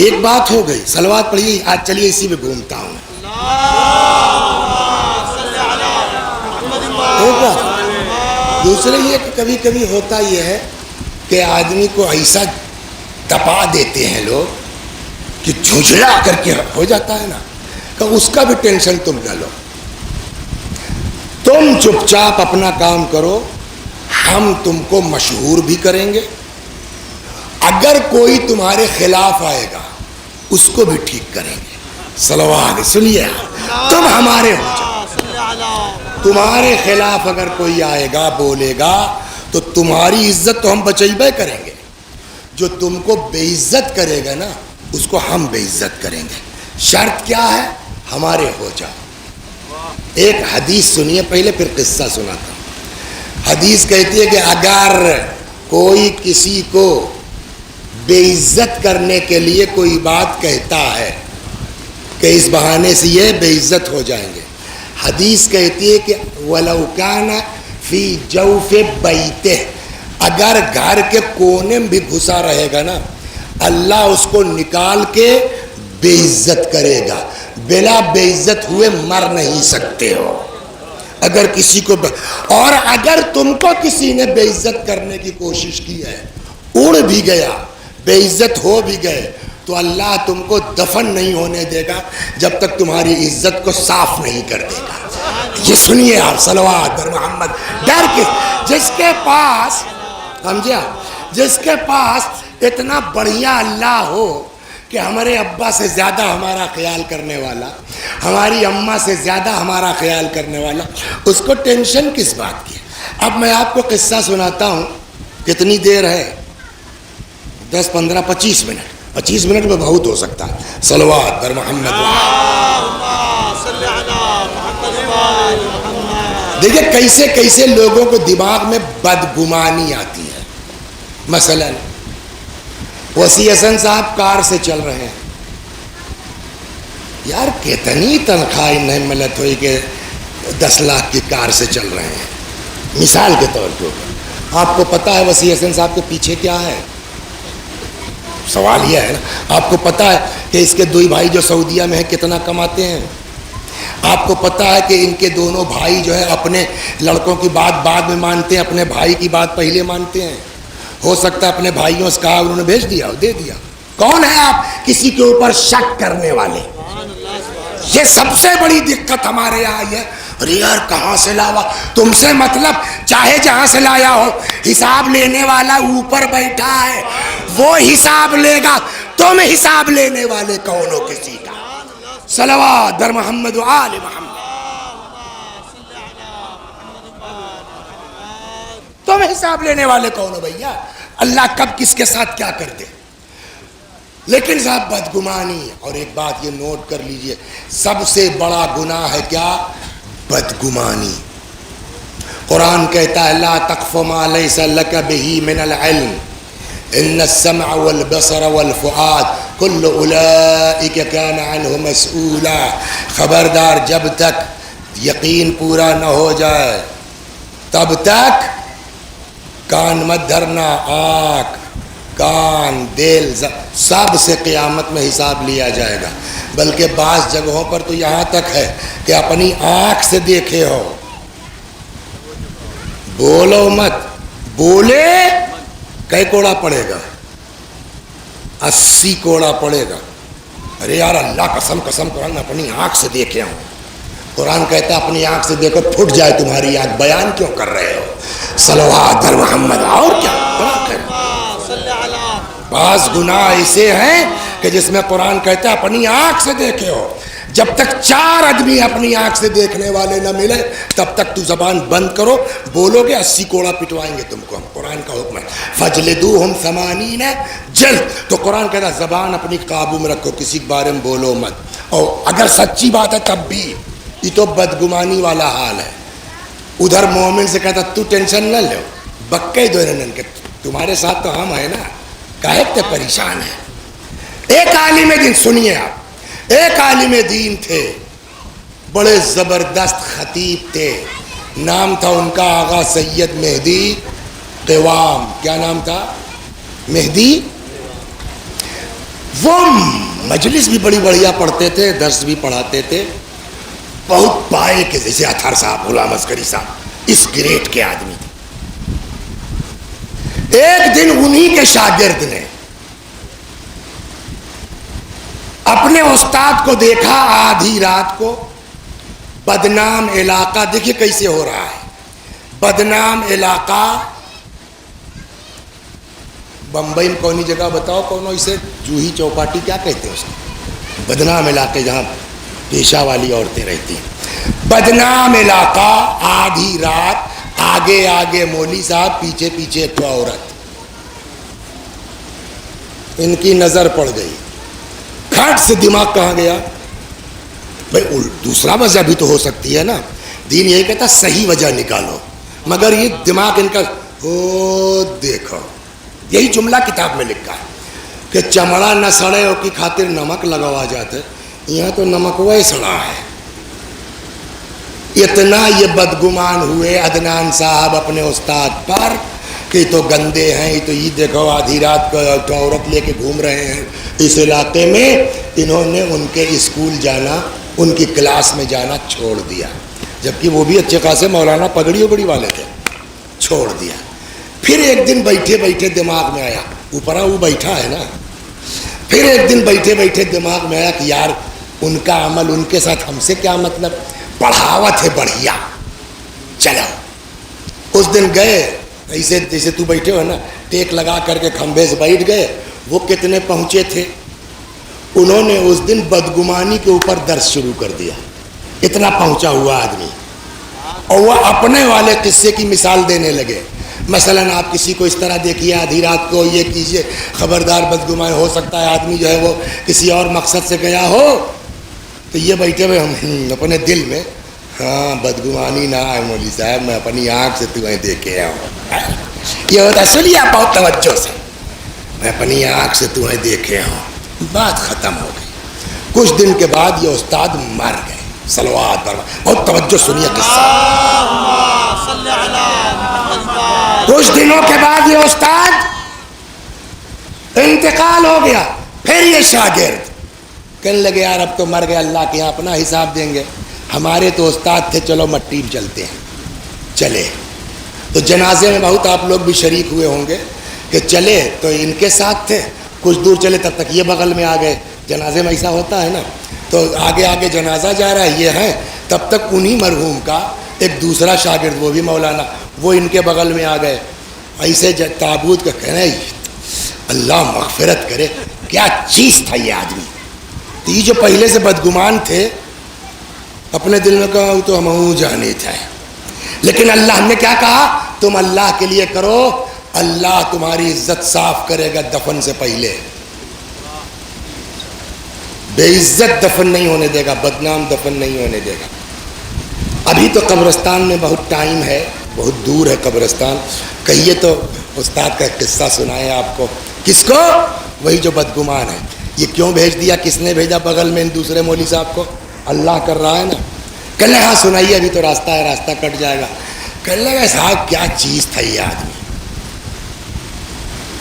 ایک بات ہو گئی. صلوات پڑھیے. آج چلیے اسی میں گھومتا ہوں. دوسرے یہ کہ کبھی کبھی ہوتا یہ ہے کہ آدمی کو ایسا دبا دیتے ہیں لوگ کہ جھنجھلا کر کے ہو جاتا ہے نا، کہ اس کا بھی ٹینشن تم نہ لو. تم چپ چاپ اپنا کام کرو، ہم تم کو مشہور بھی کریں گے. اگر کوئی تمہارے خلاف آئے گا اس کو بھی ٹھیک کریں گے. صلوات. سنیے، تم ہمارے ہو جاؤ. تمہارے خلاف اگر کوئی آئے گا بولے گا تو تمہاری عزت تو ہم بچائیبے کریں گے. جو تم کو بے عزت کرے گا نا اس کو ہم بے عزت کریں گے. شرط کیا ہے؟ ہمارے ہو جاؤ. ایک حدیث سنیے پہلے، پھر قصہ سناتا ہوں. حدیث کہتی ہے کہ اگر کوئی کسی کو بے عزت کرنے کے لیے کوئی بات کہتا ہے کہ اس بہانے سے یہ بے عزت ہو جائیں گے. حدیث کہتی ہے کہ وَلَوْ كَانَ فِي جَوْفِ بَيْتِهِ، اگر گھر کے کونے میں بھی گھسا رہے گا نا، اللہ اس کو نکال کے بے عزت کرے گا. بلا بے عزت ہوئے مر نہیں سکتے ہو. اگر کسی کو اور اگر تم کو کسی نے بے عزت کرنے کی کوشش کی ہے، اڑ بھی گیا، بے عزت ہو بھی گئے، تو اللہ تم کو دفن نہیں ہونے دے گا جب تک تمہاری عزت کو صاف نہیں کر دے گا. یہ سنیے آپ. صلوات پر محمد. ڈر کے جس کے پاس، سمجھا، جس کے پاس اتنا بڑھیا اللہ ہو کہ ہمارے ابا سے زیادہ ہمارا خیال کرنے والا، ہماری اماں سے زیادہ ہمارا خیال کرنے والا، اس کو ٹینشن کس بات کی؟ اب میں آپ کو قصہ سناتا ہوں. کتنی دیر ہے؟ 10 15 25 منٹ. 25 منٹ میں بہت ہو سکتا ہے. صلوات پر محمد. دیکھیں کیسے کیسے لوگوں کو دماغ میں بدگمانی آتی ہے. مثلا وسیع حسن صاحب کار سے چل رہے ہیں. یار کتنی تنخواہ انہیں ملت ہوئی کہ 10 لاکھ کی کار سے چل رہے ہیں. مثال کے طور پہ آپ کو پتا ہے وسیع حسن صاحب کے پیچھے کیا ہے؟ سوال یہ ہے نا، آپ کو پتا ہے کہ اس کے 2 بھائی جو سعودیہ میں ہیں کتنا کماتے ہیں؟ آپ کو پتا ہے کہ ان کے دونوں بھائی جو ہے اپنے لڑکوں کی بات بعد میں مانتے ہیں، اپنے بھائی کی بات پہلے مانتے ہیں. ہو سکتا ہے اپنے بھائیوں سے کہا انہوں نے بھیج دیا، دے دیا. کون ہے آپ کسی کے اوپر شک کرنے والے؟ یہ سب سے بڑی دقت ہمارے یہاں آئی ہے. ارے یار کہاں سے لاوا؟ تم سے مطلب چاہے جہاں سے لایا ہو، حساب لینے والا اوپر بیٹھا ہے، وہ حساب لے گا. تم حساب لینے والے کون ہو کسی کا؟ صلوات در محمد و آل محمد. تم حساب لینے والے کون ہو بھیا؟ اللہ کب کس کے ساتھ کیا کرتے؟ لیکن صاحب بدگمانی، اور ایک بات یہ نوٹ کر لیجئے، سب سے بڑا گناہ ہے کیا؟ بدگمانی۔ قرآن کہتا ہے لا تقف ما لیس لک بہ من العلم ان السمع والبصر والفؤاد کل اولئک کان عنہ مسئولا۔ خبردار، جب تک یقین پورا نہ ہو جائے تب تک کان مت دھرنا، آنکھ، کان، دل، سب سے قیامت میں حساب لیا جائے گا۔ بلکہ بعض جگہوں پر تو یہاں تک ہے کہ اپنی آنکھ سے دیکھے ہو، بولو مت، بولے کئی کوڑا پڑے گا؟ 80 کوڑا پڑے گا۔ ارے یار اللہ قسم قسم قرآن اپنی آنکھ سے دیکھے ہوں۔ قرآن کہتا ہے اپنی آنکھ سے دیکھو پھٹ جائے تمہاری آنکھ، بیان کیوں کر رہے ہو؟ صلوات علی محمد، اور کیا؟ بعض گناہ ایسے ہیں کہ جس میں قرآن کہتا ہے اپنی آنکھ سے دیکھے ہو۔ جب تک 4 آدمی اپنی آنکھ سے دیکھنے والے نہ ملے تب تک تو زبان بند کرو، بولو گے 80 کوڑا پٹوائیں گے تم کو۔ قرآن کا حکم ہے فَجْلِدُوهُمْ 80 جلد۔ تو قرآن کہتا ہے زبان اپنی قابو میں رکھو، کسی کے بارے میں بولو مت، اور اگر سچی بات ہے تب بھی۔ یہ تو بدگمانی والا حال ہے۔ ادھر مومن سے کہتا تو ٹینشن نہ لو، بکے دو رنن کے، تمہارے ساتھ تو ہم ہیں نا، کاہے تے پریشان ہیں۔ ایک عالم دین، سنیے آپ، ایک عالم دین تھے، بڑے زبردست خطیب تھے، نام تھا ان کا آغا سید مہدی قوام۔ کیا نام تھا؟ مہدی۔ وہ مجلس بھی بڑی بڑھیا پڑھتے تھے، درس بھی پڑھاتے تھے، بہت پائے کے، جیسے اطہر صاحب، غلام عسکری صاحب، اس گریٹ کے آدمی تھے۔ ایک دن انہی کے شاگرد نے اپنے استاد کو دیکھا آدھی رات کو، بدنام علاقہ، دیکھیے کیسے ہو رہا ہے، بدنام علاقہ، بمبئی میں کونی جگہ بتاؤ، کونو اسے جوہی چوپاٹی کیا کہتے ہیں اس کو، بدنام علاقے جہاں پیشہ والی عورتیں رہتی ہیں، بدنام علاقہ، آدھی رات، آگے آگے مولوی صاحب، پیچھے پیچھے ایک عورت، ان کی نظر پڑ گئی، کھٹ سے دماغ کہاں گیا؟ بھائی دوسرا وجہ بھی تو ہو سکتی ہے نا، دین یہی کہتا صحیح وجہ نکالو، مگر یہ دماغ ان کا، او دیکھو، یہی جملہ کتاب میں لکھا ہے کہ چمڑا نہ سڑے ہو کی خاطر نمک لگوا جاتے، یہاں تو نمک وہی سڑا ہے۔ اتنا یہ بدگمان ہوئے عدنان صاحب اپنے استاد پر کہ تو گندے ہیں، یہ تو یہ دیکھو آدھی رات کو عورت لے کے گھوم رہے ہیں اس علاقے میں۔ انہوں نے ان کے اسکول جانا، ان کی کلاس میں جانا چھوڑ دیا، جبکہ وہ بھی اچھے خاصے مولانا پگڑی وگڑی والے تھے، چھوڑ دیا۔ پھر ایک دن بیٹھے بیٹھے دماغ میں آیا، اوپر وہ بیٹھا ہے نا، پھر ایک دن بیٹھے بیٹھے دماغ میں آیا کہ یار ان کا عمل ان کے ساتھ ہم سے کیا مطلب، پڑھاوت ہے بڑھیا، چلو۔ اس دن گئے، ایسے جیسے تو بیٹھے ہو نا، ٹیک لگا کر کے کھمبے سے بیٹھ گئے۔ وہ کتنے پہنچے تھے؟ انہوں نے اس دن بدگمانی کے اوپر درس شروع کر دیا، اتنا پہنچا ہوا آدمی، اور وہ اپنے والے قصے کی مثال دینے لگے۔ مثلا آپ کسی کو اس طرح دیکھیے آدھی رات کو، یہ کیجئے، خبردار بدگمان، ہو سکتا ہے آدمی جو ہے وہ کسی اور مقصد سے گیا ہو، تو یہ بیٹھے ہوئے ہم اپنے دل میں، ہاں بدگمانی نہ ہے مولوی صاحب، میں اپنی آنکھ سے تمہیں دیکھے ہوں، یہ ہوتا ہے، سنیے آپ بہت توجہ سے، میں اپنی آنکھ سے تمہیں دیکھے ہوں۔ بات ختم ہو گئی۔ کچھ دن کے بعد یہ استاد مر گئے، صلوات پر، بہت توجہ سنیے قصہ۔ کچھ دنوں کے بعد یہ استاد انتقال ہو گیا۔ پھر یہ شاگرد کہنے لگے یار اب تو مر گئے، اللہ کے یہاں اپنا حساب دیں گے، ہمارے تو استاد تھے، چلو مٹی میں چلتے ہیں۔ چلے تو جنازے میں بہت آپ لوگ بھی شریک ہوئے ہوں گے کہ چلے تو ان کے ساتھ تھے، کچھ دور چلے تب تک یہ بغل میں آ گئے، جنازے میں ایسا ہوتا ہے نا، تو آگے آگے جنازہ جا رہا ہے، یہ ہیں، تب تک انہی مرحوم کا ایک دوسرا شاگرد، وہ بھی مولانا، وہ ان کے بغل میں آ گئے۔ ایسے تابوت کا کہنا ہے اللہ مغفرت کرے، کیا چیز تھا یہ آدمی۔ تو یہ جو پہلے سے بدگمان تھے، اپنے دل میں کہا تو ہم جانے تھے، لیکن اللہ نے کیا کہا، تم اللہ کے لیے کرو، اللہ تمہاری عزت صاف کرے گا دفن سے پہلے۔ بے عزت دفن نہیں ہونے دے گا, بدنام دفن نہیں ہونے دے گا. ابھی تو قبرستان میں بہت ٹائم ہے, بہت دور ہے قبرستان. کہیے تو استاد کا قصہ سنائے آپ کو. کس کو؟ وہی جو بدگمان ہے. یہ کیوں بھیج دیا, کس نے بھیجا بغل میں ان دوسرے مولوی صاحب کو؟ اللہ کر رہا ہے نا. کہنے ہاں سنائیے, ابھی تو راستہ ہے, راستہ کٹ جائے گا. کہنے لگا صاحب کیا چیز تھا یہ آدمی.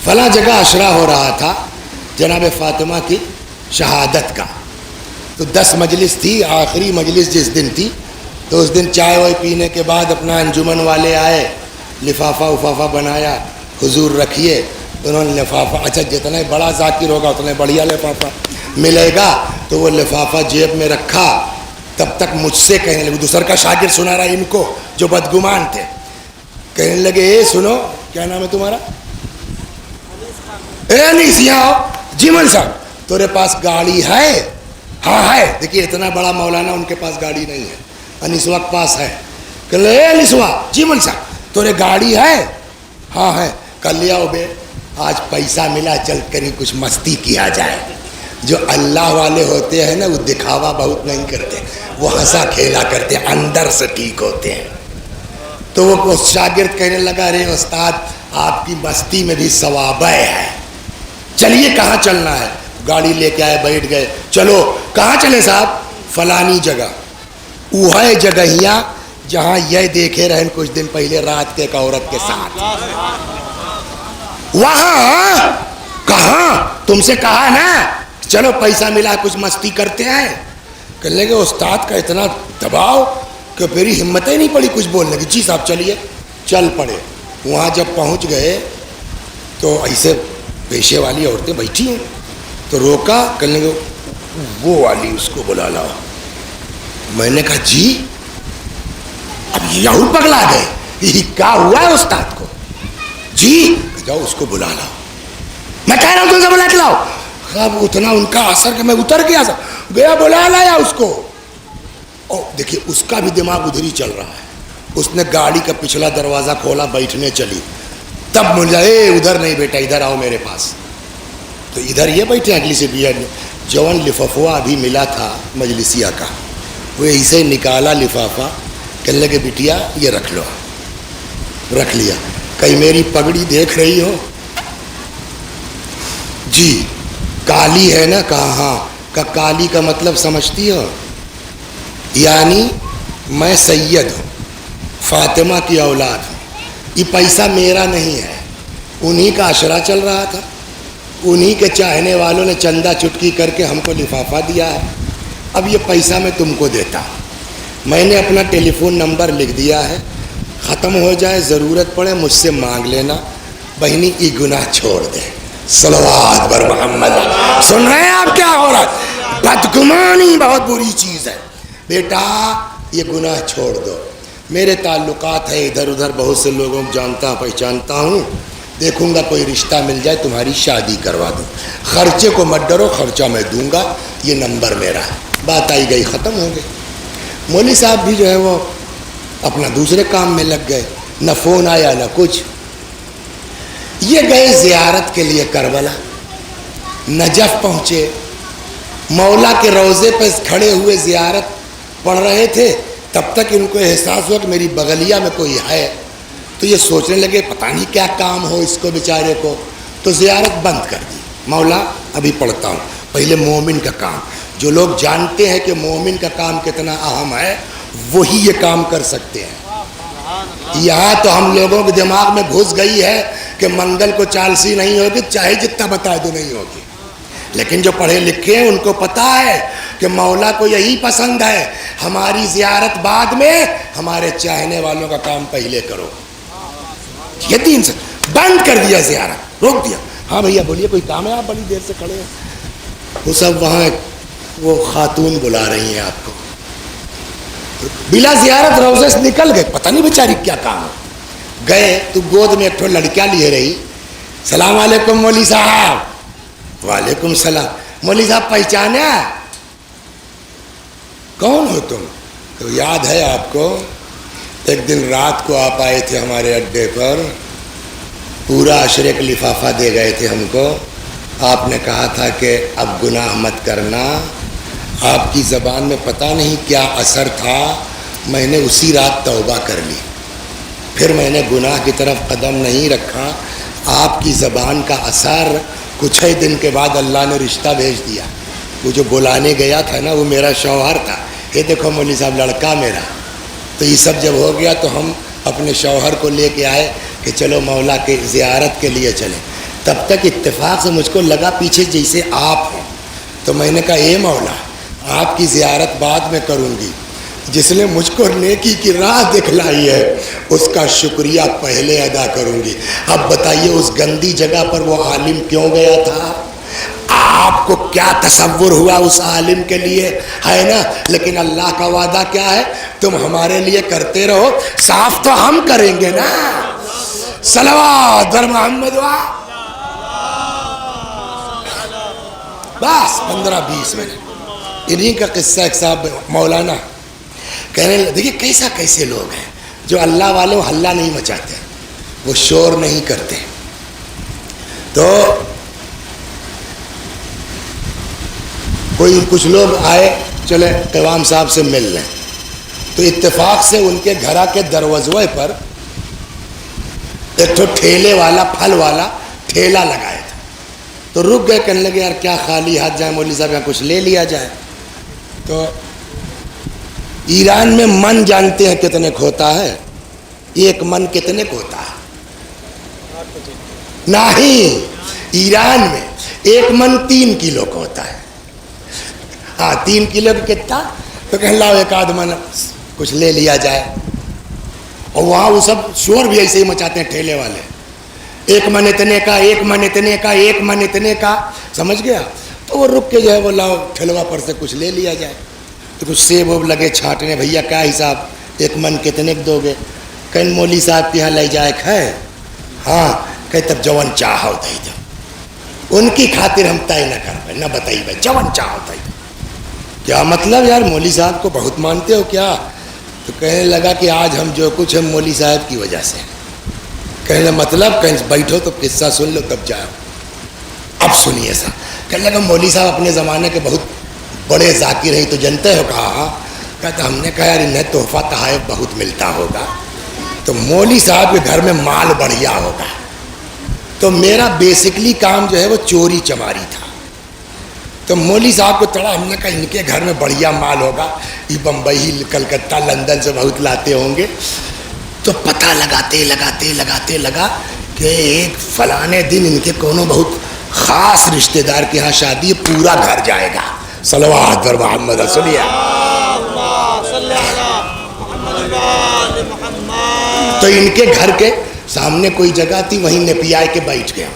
فلاں جگہ عشرہ ہو رہا تھا جناب فاطمہ کی شہادت کا, تو 10 مجلس تھی. آخری مجلس جس دن تھی تو اس دن چائے وائے پینے کے بعد اپنا انجمن والے آئے, لفافہ وفافہ بنایا, حضور رکھیے. انہوں نے لفافہ, اچھا جتنا بڑا ذاکر ہوگا اتنا بڑھیا لفافہ ملے گا, تو وہ لفافہ جیب میں رکھا. تب تک مجھ سے کہنے لگے, دوسر کا شاگرد سنا رہا ان کو جو بدگمان تھے, کہنے لگے اے سنو, کیا نام ہے تمہارا؟ اے انیس, یہاں آؤ. جی مول صاحب تیرے پاس گاڑی ہے؟ ہاں ہے. دیکھیے اتنا بڑا مولانا, ان کے پاس گاڑی نہیں ہے. انیسوا کے پاس ہے. کہ لے اے انیسوا, جی مول صاحب تیرے گاڑی ہے؟ ہاں ہے. کر لیا ہو بے, آج پیسہ ملا, چل کر کچھ مستی کیا جائے. جو اللہ والے ہوتے ہیں نا وہ دکھاوا بہت نہیں کرتے, وہ ہنسا کھیلا کرتے, اندر سے ٹھیک ہوتے ہیں. تو وہ شاگرد کہنے لگا ارے استاد آپ کی مستی میں بھی ثواب ہے, چلیے کہاں چلنا ہے؟ گاڑی لے کے آئے, بیٹھ گئے. چلو کہاں چلے صاحب؟ فلانی جگہ. وہ ہے جگہیاں جہاں یہ دیکھے رہے کچھ دن پہلے رات کے ایک عورت کے ساتھ. وہاں کہاں؟ تم سے کہا نا چلو پیسہ ملا کچھ مستی کرتے ہیں. کہنے لگے استاد کا اتنا دباؤ کہ میری ہمت ہی نہیں پڑی کچھ بولنے کی. جی صاحب چلیے. چل پڑے. وہاں جب پہنچ گئے تو ایسے پیشے والی عورتیں بیٹھی ہیں, تو روکا. کہنے لگے وہ والی اس کو بلا لاؤ. میں نے کہا جی اب یہوں پگلا گئے, یہ کیا ہوا ہے استاد کو؟ جی جاؤ اس کو بلا لاؤ. میں کہہ رہا ہوں تم سے بلا کے لاؤ. اب اتنا ان کا اثر کہ میں اتر گیا, گیا بلا لایا اس کو. اور دیکھیے اس کا بھی دماغ ادھر ہی چل رہا ہے. اس نے گاڑی کا پچھلا دروازہ کھولا, بیٹھنے چلی. تب مجھے اے ادھر نہیں بیٹا, ادھر آؤ میرے پاس. تو ادھر یہ بیٹھے اگلی سے بھی جون لفافہ ابھی ملا تھا مجلسیہ کا, وہ ایسے نکالا لفافہ. کہنے لگے بٹیا یہ رکھ لو. رکھ لیا. کہیں میری پگڑی دیکھ رہی ہو؟ جی. کالی ہے نا؟ کہا ہاں. کہ کالی کا مطلب سمجھتی ہو؟ یعنی میں سید ہوں, فاطمہ کی اولاد ہوں. یہ پیسہ میرا نہیں ہے, انہی کا عشرہ چل رہا تھا, انہی کے چاہنے والوں نے چندہ چٹکی کر کے ہم کو لفافہ دیا ہے. اب یہ پیسہ میں تم کو دیتا ہوں. میں نے اپنا ٹیلی فون نمبر لکھ دیا ہے, ختم ہو جائے ضرورت پڑے مجھ سے مانگ لینا. بہنی یہ گناہ چھوڑ دے. صلوات بر محمد. سن رہے ہیں آپ کیا ہو رہا ہے؟ بدگمانی بہت بری چیز ہے. بیٹا یہ گناہ چھوڑ دو. میرے تعلقات ہیں ادھر ادھر, بہت سے لوگوں کو جانتا پہچانتا ہوں. دیکھوں گا کوئی رشتہ مل جائے تمہاری شادی کروا دوں. خرچے کو مت ڈرو, خرچہ میں دوں گا, یہ نمبر میرا ہے. بات آئی گئی, ختم ہو گئی. مولوی صاحب بھی جو ہے وہ اپنا دوسرے کام میں لگ گئے, نہ فون آیا نہ کچھ. یہ گئے زیارت کے لیے کربلا. نجف پہنچے, مولا کے روضے پہ کھڑے ہوئے زیارت پڑھ رہے تھے. تب تک ان کو احساس ہوا کہ میری بغلیہ میں کوئی ہے. تو یہ سوچنے لگے پتہ نہیں کیا کام ہو اس کو بیچارے کو. تو زیارت بند کر دی. مولا ابھی پڑھتا ہوں. پہلے مومن کا کام, جو لوگ جانتے ہیں کہ مومن کا کام کتنا اہم ہے وہی یہ کام کر سکتے ہیں. یہاں تو ہم لوگوں کے دماغ میں گھس گئی ہے کہ منگل کو چالسی نہیں ہوگی, چاہے جتنا بتا دو نہیں ہوگی. لیکن جو پڑھے لکھے ہیں ان کو پتا ہے کہ مولا کو یہی پسند ہے, ہماری زیارت بعد میں, ہمارے چاہنے والوں کا کام پہلے کرو. یہ دین سے بند کر دیا, زیارت روک دیا. ہاں بھیا بولیے کوئی کام ہے؟ آپ بڑی دیر سے کھڑے ہیں. وہ سب وہاں وہ خاتون بلا رہی ہیں آپ کو. بلا زیارت روزے سے نکل گئے, پتہ نہیں بیچاری کیا کام ہے. گئے تو گود میں ایک ٹھو لڑکیاں لیے رہی. سلام علیکم مولوی صاحب. وعلیکم السلام. مولوی صاحب پہچانا؟ کون ہو تم؟ تو یاد ہے آپ کو ایک دن رات کو آپ آئے تھے ہمارے اڈے پر, پورا عشرے کا لفافہ دے گئے تھے ہم کو. آپ نے کہا تھا کہ اب گناہ مت کرنا, آپ کی زبان میں پتہ نہیں کیا اثر تھا، میں نے اسی رات توبہ کر لی، پھر میں نے گناہ کی طرف قدم نہیں رکھا۔ آپ کی زبان کا اثر، کچھ ہی دن کے بعد اللہ نے رشتہ بھیج دیا۔ وہ جو بلانے گیا تھا نا، وہ میرا شوہر تھا، یہ دیکھو مولوی صاحب لڑکا میرا۔ تو یہ سب جب ہو گیا تو ہم اپنے شوہر کو لے کے آئے کہ چلو مولا کے زیارت کے لیے چلیں۔ تب تک اتفاق سے مجھ کو لگا پیچھے جیسے آپ ہوں، تو میں نے کہا اے مولا، آپ کی زیارت بعد میں کروں گی، جس نے مجھ کو نیکی کی راہ دکھلائی ہے اس کا شکریہ پہلے ادا کروں گی۔ اب بتائیے اس گندی جگہ پر وہ عالم کیوں گیا تھا؟ آپ کو کیا تصور ہوا اس عالم کے لیے، ہے نا؟ لیکن اللہ کا وعدہ کیا ہے؟ تم ہمارے لیے کرتے رہو، صاف تو ہم کریں گے نا۔ صلوات بر محمد بس 15-20 منٹ انہی کا قصہ۔ ایک صاحب مولانا کہنے لگے، دیکھیے کیسا کیسے لوگ ہیں جو اللہ والوں ہلہ نہیں مچاتے، وہ شور نہیں کرتے۔ تو کچھ لوگ آئے، چلے قوام صاحب سے مل لیں، تو اتفاق سے ان کے گھر کے دروازے پر ایک تو ٹھیلے والا، پھل والا ٹھیلا لگائے تھے۔ تو رک گئے، کہنے لگے یار کیا خالی ہاتھ جائیں مولوی صاحب، یہاں کچھ لے لیا جائے۔ تو ایران میں من جانتے ہیں کتنے کا ہوتا ہے؟ ایک من کتنے کا ہوتا ہے؟ نہیں، ایران میں ایک من 3 کلو کا ہوتا ہے۔ ہاں 3 کلو کا کتنا؟ تو کہ لاؤ ایک آدھ من کچھ لے لیا جائے۔ اور وہاں وہ سب شور بھی ایسے ہی مچاتے ہیں ٹھیلے والے، ایک من اتنے کا، ایک من اتنے کا، ایک من اتنے کا، سمجھ گیا؟ تو وہ رک کے جو ہے وہ لاؤ ٹھیلوا پر سے کچھ لے لیا جائے۔ تو کچھ سیب ویب لگے چھانٹنے، بھیا کیا حساب، ایک من کتنے دو گے؟ کہیں مولوی صاحب کے یہاں لے جائے ہے؟ ہاں، کہ تب جوان چاہ ہوتا ہی تھا، ان کی خاطر ہم طے نہ کر پائے، نہ بتائی بھائی جوان چاہ ہوتا ہی تھا۔ کیا مطلب یار مولوی صاحب کو بہت مانتے ہو کیا؟ تو کہنے لگا کہ آج ہم جو کچھ ہم مولوی صاحب کی وجہ سے۔ کہنے مطلب، کہیں بیٹھو تو قصہ سن لو تب جاؤ۔ اب سنیے سا، کہنے لگا مولوی صاحب اپنے زمانے کے بہت بڑے ذاکر ہیں تو جنتے ہو؟ کہا کہتا ہم نے کہا یار انہیں تحفہ تحائف بہت ملتا ہوگا، تو مولوی صاحب کے گھر میں مال بڑھیا ہوگا۔ تو میرا بیسکلی کام جو ہے وہ چوری چماری تھا، تو مولوی صاحب کو چڑھا، ہم نے کہا ان کے گھر میں بڑھیا مال ہوگا، یہ بمبئی کلکتہ لندن سے بہت لاتے ہوں گے۔ تو پتہ لگاتے لگا کہ ایک فلانے دن ان کے کونوں بہت خاص رشتہ دار کے ہاں شادی، پورا گھر جائے گا۔ صلوات بر محمد رسول تو ان کے گھر کے سامنے کوئی جگہ تھی، وہیں نپیائے کے بیٹھ گیا،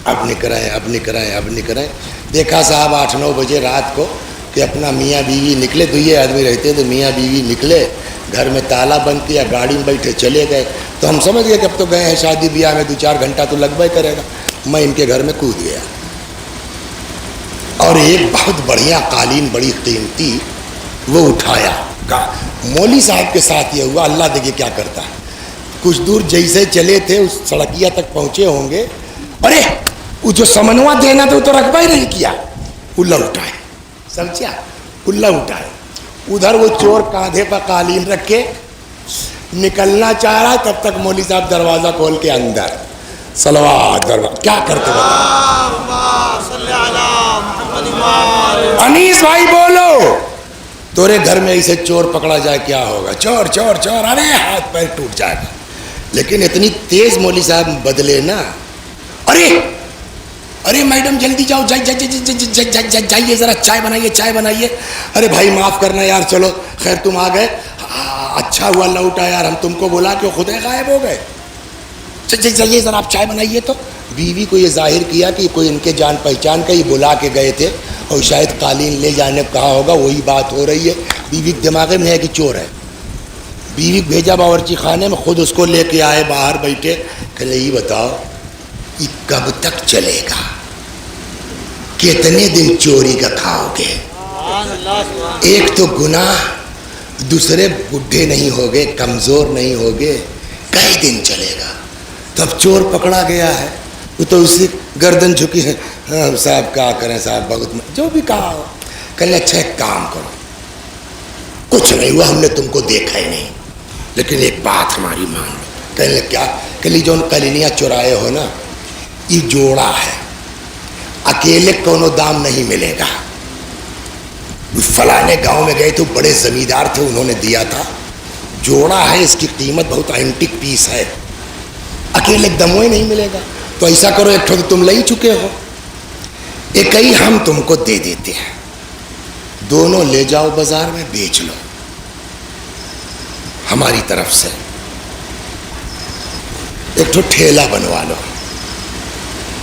اب نکرائے۔ دیکھا صاحب 8-9 بجے رات کو کہ اپنا میاں بیوی نکلے، 2 آدمی رہتے تو میاں بیوی نکلے، گھر میں تالا بند کیا، گاڑی میں بیٹھے چلے گئے۔ تو ہم سمجھ گئے کہ اب تو گئے ہیں شادی بیاہ میں، 2-4 گھنٹہ تو لگبا ہی کرے گا۔ میں ان کے گھر میں کود گیا اور ایک بہت بڑھیا قالین، بڑی قیمتی، وہ اٹھایا۔ مولوی صاحب کے ساتھ یہ ہوا، اللہ دیکھیے کیا کرتا ہے۔ کچھ دور جیسے چلے تھے اس سڑکیا تک پہنچے ہوں گے، ارے وہ جو سمنوا دینا تھا وہ تو رقبہ ہی نہیں کیا، اللہ اٹھائے، سمجھا؟ اللہ اٹھائے۔ ادھر وہ چور کاندھے پر قالین رکھ کے نکلنا چاہ رہا، تب تک مولوی صاحب دروازہ کھول کے اندر۔ صلوات کیا کرتے انیس بھائی بولو، تورے گھر میں ایسے چور پکڑا جائے کیا ہوگا؟ چور چور چور، ارے ہاتھ پیر ٹوٹ جائے گا۔ لیکن اتنی تیز مولوی صاحب بدلے نا، ارے میڈم جلدی جاؤ، جائیے ذرا چائے بنائیے۔ ارے بھائی معاف کرنا یار، چلو خیر تم آ گئے، اچھا ہوا لوٹا یار، ہم تم کو بولا کہ خود غائب ہو گئے، چلیے ذرا آپ چائے بنائیے۔ تو بیوی کو یہ ظاہر کیا کہ کوئی ان کے جان پہچان کا ہی بلا کے گئے تھے اور شاید قالین لے جانے کو کہا ہوگا، وہی بات ہو رہی ہے۔ بیوی کے دماغ میں ہے کہ چور ہے، بیوی بھیجا باورچی خانے میں، خود اس کو لے کے آئے، باہر بیٹھے، کہ یہ بتاؤ یہ کب تک چلے گا، کتنے دن چوری کا کھاؤ گے؟ ایک تو گناہ، دوسرے بڈھے نہیں ہوگے، کمزور نہیں ہوگے، کئی دن چلے گا؟ تب چور پکڑا گیا ہے، وہ تو اسی گردن جھکی ہے، صاحب کیا کریں صاحب، بہت جو بھی کہا ہو۔ کہنے اچھا ایک کام کرو، کچھ نہیں ہوا، ہم نے تم کو دیکھا ہی نہیں، لیکن ایک بات ہماری مان لو۔ کہنے کیا؟ کہ جو کلینیاں چرائے ہو نا، یہ جوڑا ہے، اکیلے کونوں دام نہیں ملے گا۔ فلانے گاؤں میں گئے تو بڑے زمیندار تھے، انہوں نے دیا تھا، جوڑا ہے، اس کی قیمت بہت اینٹک پیس ہے، اکیلے دموئے نہیں ملے گا۔ تو ایسا کرو، ایک ٹھو تم لے ہی چکے ہو، ایک ہی ہم تم کو دے دیتے ہیں، دونوں لے جاؤ بازار میں بیچ لو ہماری طرف سے، ایک ٹھو ٹھیلا بنوا لو،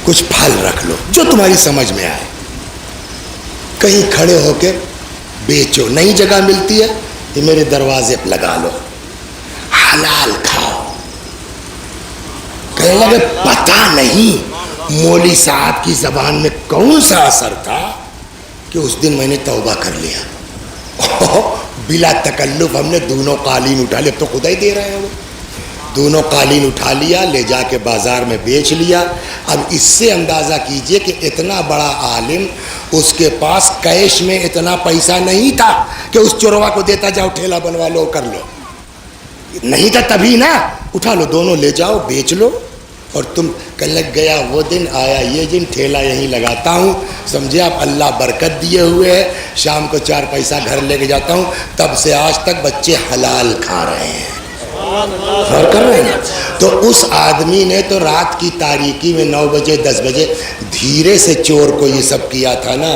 کچھ پھل رکھ لو جو تمہاری سمجھ میں آئے، کہیں کھڑے ہو کے بیچو، نئی جگہ ملتی ہے کہ میرے دروازے پہ لگا لو، حلال کھاؤ۔ کہنے لگے پتہ نہیں مولوی صاحب کی زبان میں کون سا اثر تھا کہ اس دن میں نے توبہ کر لیا، بلا تکلف ہم نے دونوں قالین اٹھا لیا، اب تو خدا ہی دے رہے ہیں، وہ دونوں قالین اٹھا لیا، لے جا کے بازار میں بیچ لیا۔ اب اس سے اندازہ کیجئے کہ اتنا بڑا عالم، اس کے پاس کیش میں اتنا پیسہ نہیں تھا کہ اس چوروا کو دیتا جاؤ ٹھیلا بنوا لو کر لو، نہیں تھا تبھی نا، اٹھا لو دونوں لے جاؤ بیچ لو۔ اور تم کہنے لگ گیا وہ دن آیا یہ دن، ٹھیلا یہیں لگاتا ہوں، سمجھے آپ، اللہ برکت دیے ہوئے ہے، شام کو 4 پیسہ گھر لے کے جاتا ہوں، تب سے آج تک بچے حلال کھا رہے ہیں، غور کر رہے ہیں۔ تو اس آدمی نے تو رات کی تاریکی میں 9 بجے 10 بجے دھیرے سے چور کو یہ سب کیا تھا نا،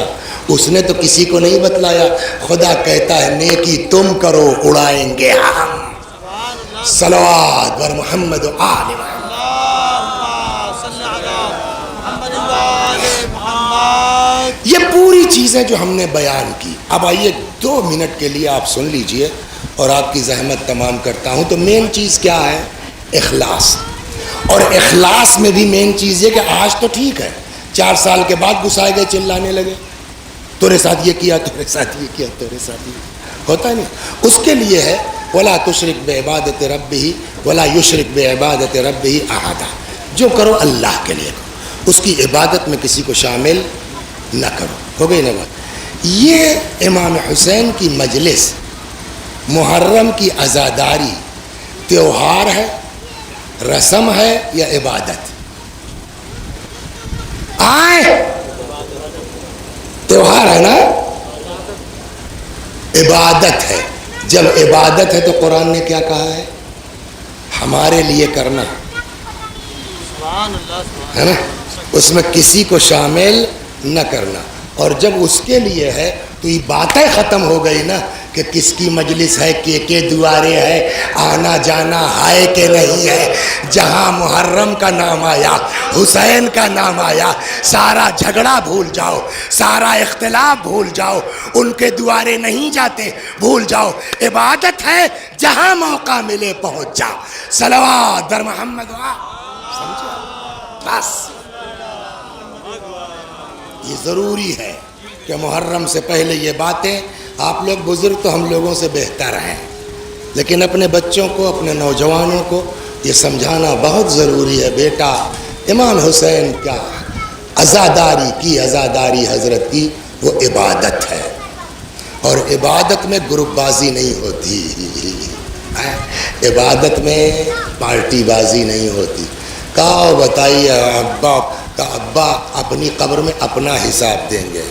اس نے تو کسی کو نہیں بتلایا۔ خدا کہتا ہے نیکی تم کرو اڑائیں گے ہم، صلوات بر محمد و آل محمد۔ یہ پوری چیزیں جو ہم نے بیان کی، اب آئیے 2 منٹ کے لیے آپ سن لیجئے اور آپ کی زحمت تمام کرتا ہوں۔ تو مین چیز کیا ہے؟ اخلاص۔ اور اخلاص میں بھی مین چیز یہ کہ آج تو ٹھیک ہے، 4 سال کے بعد گھسائے گئے، چلانے لگے تیرے ساتھ یہ کیا، تیرے ساتھ یہ کیا، تیرے ساتھ یہ ہوتا ہے نہیں۔ اس کے لیے ہے وَلَا تُشْرِكْ بِعِبَادَةِ رَبِّهِ وَلَا يُشْرِكْ بِعِبَادَةِ رَبِّهِ أَحَدًا، جو کرو اللہ کے لیے کرو، اس کی عبادت میں کسی کو شامل نہ کرو۔ ہو گئی نا بات؟ یہ امام حسین کی مجلس محرم کی عزاداری تیوہار ہے، رسم ہے یا عبادت؟ آئے تیوہار ہے نا، عبادت ہے۔ جب عبادت ہے تو قرآن نے کیا کہا ہے؟ ہمارے لیے کرنا ہے نا، اس میں کسی کو شامل نہ کرنا۔ اور جب اس کے لیے ہے تو یہ باتیں ختم ہو گئی نا کہ کس کی مجلس ہے، کے دوارے ہے، آنا جانا ہے کہ نہیں ہے۔ جہاں محرم کا نام آیا، حسین کا نام آیا، سارا جھگڑا بھول جاؤ، سارا اختلاف بھول جاؤ، ان کے دوارے نہیں جاتے، بھول جاؤ۔ عبادت ہے، جہاں موقع ملے پہنچ جاؤ، صلوات در محمد سمجھا؟ بس یہ ضروری ہے کہ محرم سے پہلے یہ باتیں، آپ لوگ بزرگ تو ہم لوگوں سے بہتر ہیں، لیکن اپنے بچوں کو، اپنے نوجوانوں کو یہ سمجھانا بہت ضروری ہے، بیٹا امام حسین کا عزاداری کی، عزاداری حضرت کی وہ عبادت ہے، اور عبادت میں گروپ بازی نہیں ہوتی، عبادت میں پارٹی بازی نہیں ہوتی۔ کہو بتائیے ابا کا ابا اپنی قبر میں اپنا حساب دیں گے،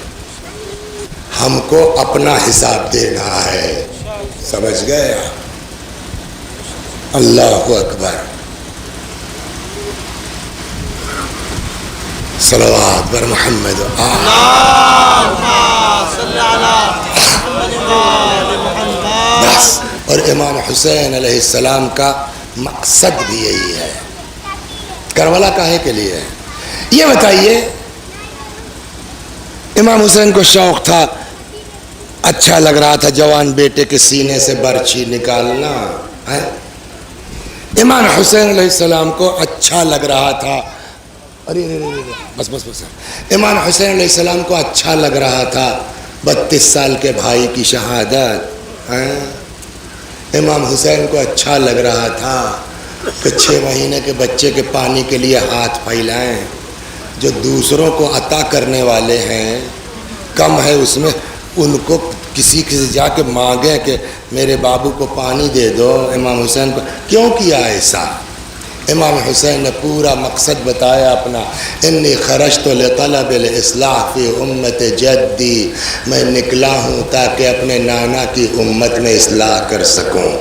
ہم کو اپنا حساب دینا ہے، سمجھ گئے؟ اللہ اکبر، صلوات بر محمد بس۔ اور امام حسین علیہ السلام کا مقصد بھی یہی ہے۔ کربلا کاہے کے لیے ہے یہ بتائیے؟ امام حسین کو شوق تھا، اچھا لگ رہا تھا جوان بیٹے کے سینے سے برچھی نکالنا، امام حسین علیہ السلام کو اچھا لگ رہا تھا، بس امام حسین علیہ السلام کو اچھا لگ رہا تھا 32 سال کے بھائی کی شہادت، امام حسین کو اچھا لگ رہا تھا کہ 6 مہینے کے بچے کے پانی کے لیے ہاتھ پھیلائیں، جو دوسروں کو عطا کرنے والے ہیں، کم ہے اس میں ان کو کسی جا کے مانگیں کہ میرے بابو کو پانی دے دو، امام حسین کو کیوں کیا ایسا؟ امام حسین نے پورا مقصد بتایا اپنا، انی خرجت لطلب الاصلاح فی امت جدی، میں نکلا ہوں تاکہ اپنے نانا کی امت میں اصلاح کر سکوں۔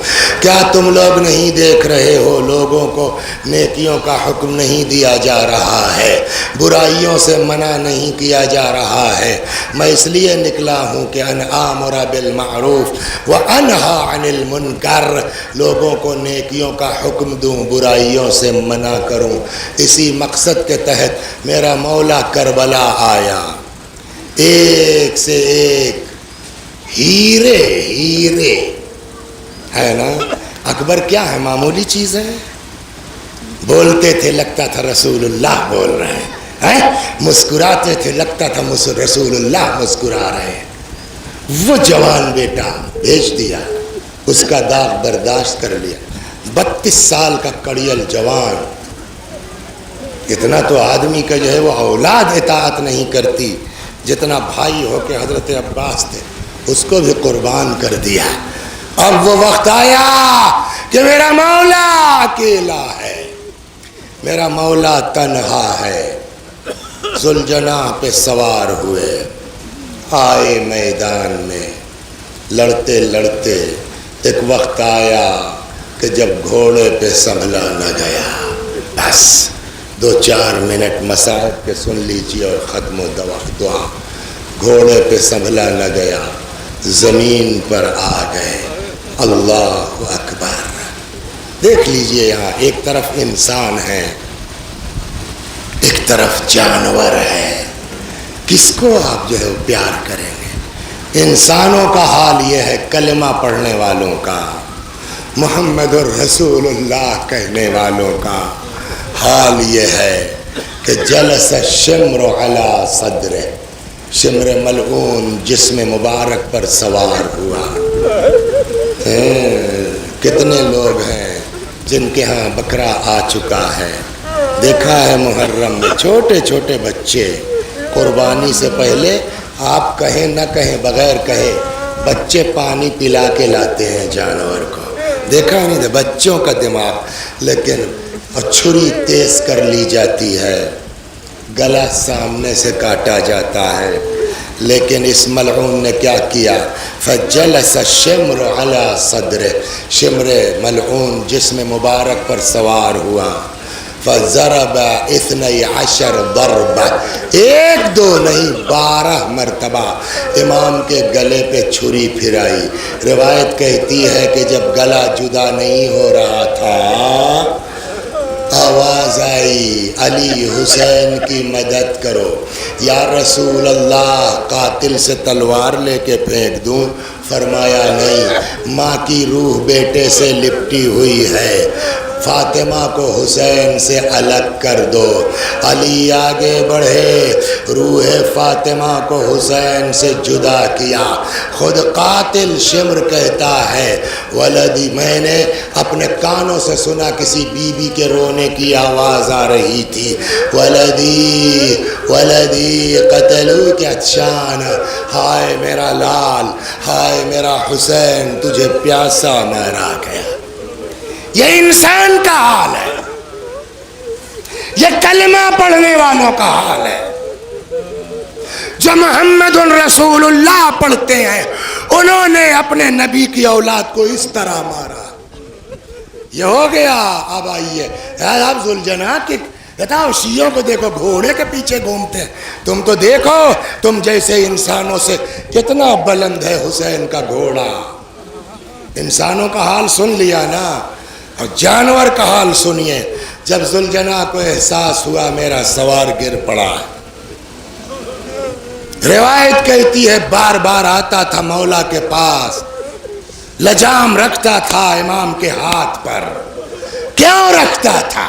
کیا تم لوگ نہیں دیکھ رہے ہو لوگوں کو نیکیوں کا حکم نہیں دیا جا رہا ہے، برائیوں سے منع نہیں کیا جا رہا ہے؟ میں اس لیے نکلا ہوں کہ ان آمر بالمعروف وانہی عن المنکر، لوگوں کو نیکیوں کا حکم دوں، برائیوں سے منع کروں۔ اسی مقصد کے تحت میرا مولا کربلا آیا، ایک سے ایک ہیرے ہیرے ہے نا۔ اکبر کیا ہے، معمولی چیز ہے؟ بولتے تھے لگتا تھا رسول اللہ بول رہے ہیں، مسکراتے تھے لگتا تھا رسول اللہ مسکرا رہے ہیں۔ وہ جوان بیٹا بھیج دیا، اس کا داغ برداشت کر لیا۔ 32 سال کا کڑیل جوان، اتنا تو آدمی کا جو ہے وہ اولاد اطاعت نہیں کرتی جتنا بھائی ہو کے حضرت عباس تھے، اس کو بھی قربان کر دیا۔ اب وہ وقت آیا کہ میرا مولا اکیلا ہے، میرا مولا تنہا ہے۔ ذوالجناح پہ سوار ہوئے، آئے میدان میں، لڑتے لڑتے ایک وقت آیا کہ جب گھوڑے پہ سنبھلا نہ گیا، بس 2-4 منٹ مسائب کے سن لیجیے اور ختم و دعا۔ گھوڑے پہ سنبھلا نہ گیا، زمین پر آ گئے، اللہ اکبر۔ دیکھ لیجئے یہاں ایک طرف انسان ہے، ایک طرف جانور ہے، کس کو آپ جو ہے پیار کریں گے؟ انسانوں کا حال یہ ہے، کلمہ پڑھنے والوں کا، محمد الرسول اللہ کہنے والوں کا حال یہ ہے کہ جلس الشمر علی صدر، شمر ملعون جسم مبارک پر سوار ہوا۔ کتنے لوگ ہیں جن کے ہاں بکرا آ چکا ہے، دیکھا ہے محرم میں چھوٹے چھوٹے بچے قربانی سے پہلے، آپ کہیں نہ کہیں بغیر کہے بچے پانی پلا کے لاتے ہیں جانور کو، دیکھا نہیں تھا بچوں کا دماغ، لیکن چھری تیز کر لی جاتی ہے، گلا سامنے سے کاٹا جاتا ہے، لیکن اس ملعون نے کیا کیا؟ فجلس الشمر علی صدر، شمر ملعون جسم مبارک پر سوار ہوا، فضرب 12 ضربہ، 1-2 نہیں 12 مرتبہ امام کے گلے پہ چھری پھرائی۔ روایت کہتی ہے کہ جب گلا جدا نہیں ہو رہا تھا، آواز آئی علی حسین کی مدد کرو، یا رسول اللہ قاتل سے تلوار لے کے پھینک دوں؟ فرمایا نہیں، ماں کی روح بیٹے سے لپٹی ہوئی ہے، فاطمہ کو حسین سے الگ کر دو۔ علی آگے بڑھے، روح فاطمہ کو حسین سے جدا کیا۔ خود قاتل شمر کہتا ہے ولدی، میں نے اپنے کانوں سے سنا کسی بی بی کے رونے کی آواز آ رہی تھی، ولدی ولدی قتلو کے عطشان، ہائے میرا لال، ہائے میرا حسین تجھے پیاسا مارا گیا۔ یہ انسان کا حال ہے، یہ کلمہ پڑھنے والوں کا حال ہے، جو محمد رسول اللہ پڑھتے ہیں انہوں نے اپنے نبی کی اولاد کو اس طرح مارا۔ یہ ہو گیا۔ اب آئیے آپ ذوالجناح کی بتاؤ، شیعوں کو دیکھو گھوڑے کے پیچھے گھومتے ہیں، تم تو دیکھو تم جیسے انسانوں سے کتنا بلند ہے حسین کا گھوڑا۔ انسانوں کا حال سن لیا نا، اور جانور کا حال سنیے۔ جب ذوالجناح کو احساس ہوا میرا سوار گر پڑا، روایت کہتی ہے بار بار آتا تھا مولا کے پاس، لجام رکھتا تھا امام کے ہاتھ پر۔ کیوں رکھتا تھا؟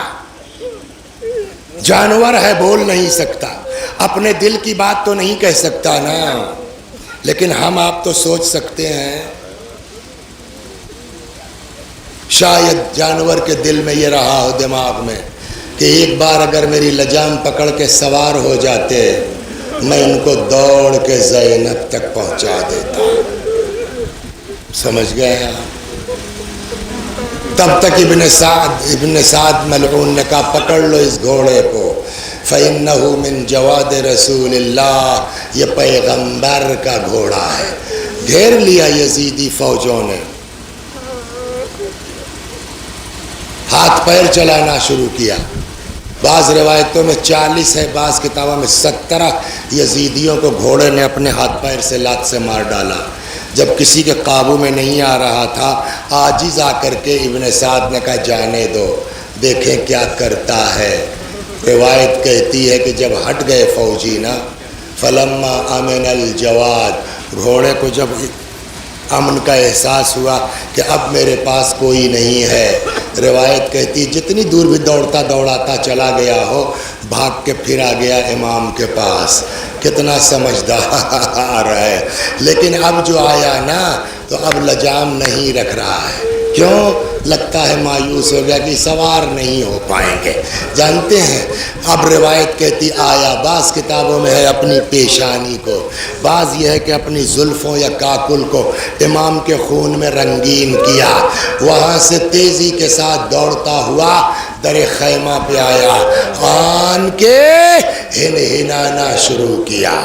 جانور ہے، بول نہیں سکتا، اپنے دل کی بات تو نہیں کہہ سکتا نا، لیکن ہم آپ تو سوچ سکتے ہیں۔ شاید جانور کے دل میں یہ رہا ہو، دماغ میں، کہ ایک بار اگر میری لجام پکڑ کے سوار ہو جاتے میں ان کو دوڑ کے زینب تک پہنچا دیتا. سمجھ گئے آپ؟ تب تک ابن سعد ملعون نے کہا پکڑ لو اس گھوڑے کو، فَإِنَّهُ مِن جَوَادِ رسول اللہ، یہ پیغمبر کا گھوڑا ہے. گھیر لیا یزیدی فوجوں نے، ہاتھ پیر چلانا شروع کیا. بعض روایتوں میں 40 ہے، بعض کتابوں میں 17 یزیدیوں کو گھوڑے نے اپنے ہاتھ پیر سے لات سے مار ڈالا. جب کسی کے قابو میں نہیں آ رہا تھا، عاجز آ کر کے ابن سعد نے کہا جانے دو، دیکھیں کیا کرتا ہے. روایت کہتی ہے کہ جب ہٹ گئے فوجی نا، فلما امن الجواد، گھوڑے کو جب امن کا احساس ہوا کہ اب میرے پاس کوئی نہیں ہے، روایت کہتی جتنی دور بھی دوڑتا دوڑاتا چلا گیا ہو، بھاگ کے پھر آ گیا امام کے پاس. کتنا سمجھدار ہے. لیکن اب جو آیا نا تو اب لجام نہیں رکھ رہا ہے. کیوں؟ لگتا ہے مایوس ہو گیا کہ سوار نہیں ہو پائیں گے. جانتے ہیں اب روایت کہتی آیا، بعض کتابوں میں ہے اپنی پیشانی کو، بعض یہ ہے کہ اپنی زلفوں یا کاکل کو امام کے خون میں رنگین کیا. وہاں سے تیزی کے ساتھ دوڑتا ہوا در خیمہ پہ آیا، آن کے ہنہنانا شروع کیا.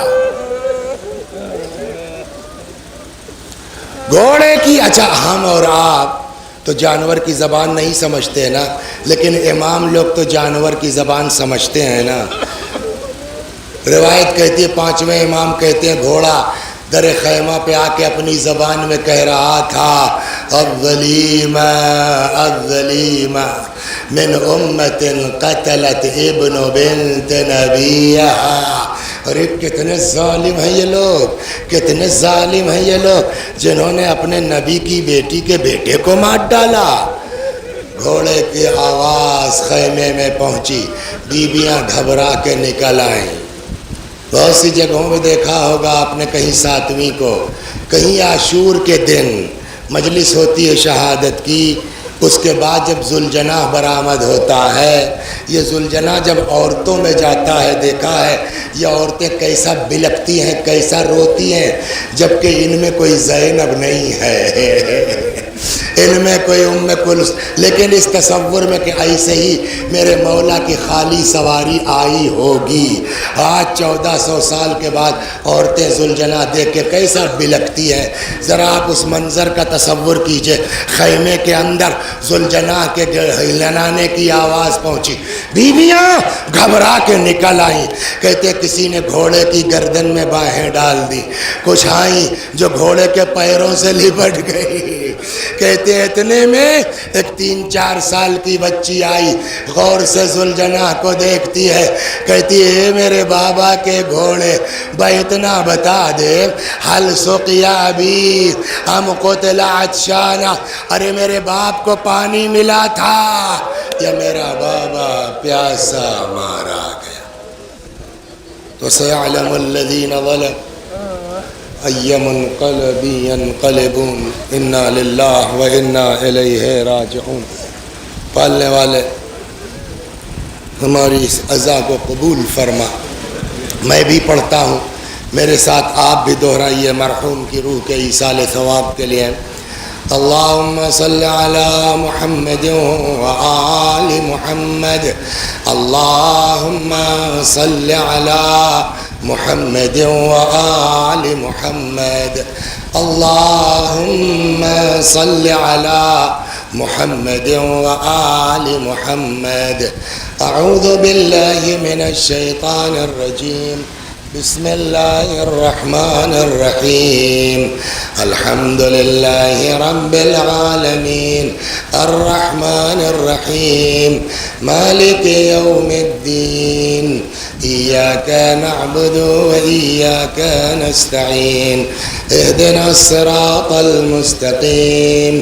گھوڑے کی، اچھا ہم اور آپ تو جانور کی زبان نہیں سمجھتے نا، لیکن امام لوگ تو جانور کی زبان سمجھتے ہیں نا. روایت کہتی ہے 5ویں امام کہتے ہیں گھوڑا در خیمہ پہ آ کے اپنی زبان میں کہہ رہا تھا الظلیمہ الظلیمہ من امت قتلت ابن بنت نبیہا. ارے کتنے ظالم ہیں یہ لوگ، کتنے ظالم ہیں یہ لوگ جنہوں نے اپنے نبی کی بیٹی کے بیٹے کو مار ڈالا. گھوڑے کی آواز خیمے میں پہنچی، بیویاں گھبرا کے نکل آئیں. بہت سی جگہوں میں دیکھا ہوگا آپ نے، کہیں 7ویں کو، کہیں عاشور کے دن مجلس ہوتی ہے شہادت کی. اس کے بعد جب ذوالجناح برآمد ہوتا ہے، یہ ذوالجناح جب عورتوں میں جاتا ہے، دیکھا ہے یہ عورتیں کیسا بلکتی ہیں، کیسا روتی ہیں، جبکہ ان میں کوئی زینب نہیں ہے، ان میں کوئی ام کلثوم، لیکن اس تصور میں کہ ایسے ہی میرے مولا کی خالی سواری آئی ہوگی. آج 1400 سال کے بعد عورتیں ذوالجناح دیکھ کے کیسا بلکتی ہیں. ذرا آپ اس منظر کا تصور کیجئے. خیمے کے اندر ذوالجناح کے ہلہلانے کی آواز پہنچی، بیویاں گھبرا کے نکل آئیں. کہتے کسی نے گھوڑے کی گردن میں باہیں ڈال دی، کچھ آئیں جو گھوڑے کے پیروں سے لپٹ گئی. کہتے اتنے میں ایک 3-4 سال کی بچی آئی، غور سے ذوالجناح کو دیکھتی ہے، کہتی ہے میرے بابا کے گھوڑے، بھائی اتنا بتا دے حل سقیا ابی ام قتل عطشانا، ارے میرے باپ کو پانی ملا تھا یا میرا بابا پیاسا مارا گیا. تو سیعلم الذین ظلموا ای منقلب ینقلبون انا للہ و انا الیہ راجعون. پالنے والے ہماری اس عزا کو قبول فرما. میں بھی پڑھتا ہوں، میرے ساتھ آپ بھی دہرائیے مرحوم کی روح کے ایصال ثواب کے لیے. اللہم صلی علی محمد و آل محمد، اللہم صلی علی محمد و آل محمد، اللہم صلی علی محمد و آل محمد. اعوذ باللہ من الشیطان الرجیم، بسم اللہ الرحمن الرحیم. الحمد للہ رب العالمین الرحمن الرحیم مالک یوم الدین ایاک نعبد و ایاک نستعین اہدنا الصراط المستقیم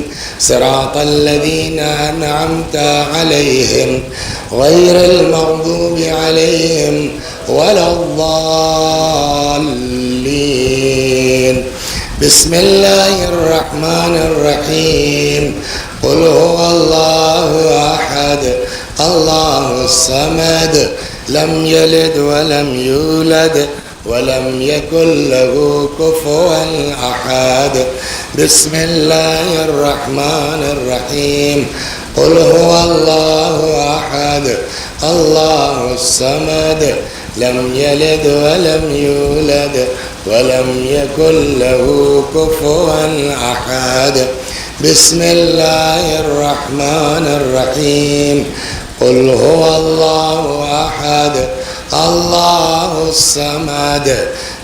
صراط الذین انعمت علیہم غیر المغضوب علیہم ولا الضالین. بسم اللہ الرحمن الرحیم. قل هو اللہ احد اللہ الصمد لم یلد ولم یولد ولم يكن له كفوا أحد. بسم الله الرحمن الرحيم. قل هو الله أحد الله الصمد لم يلد ولم يولد ولم يكن له كفوا أحد. بسم الله الرحمن الرحيم. قل هو الله أحد الله الصمد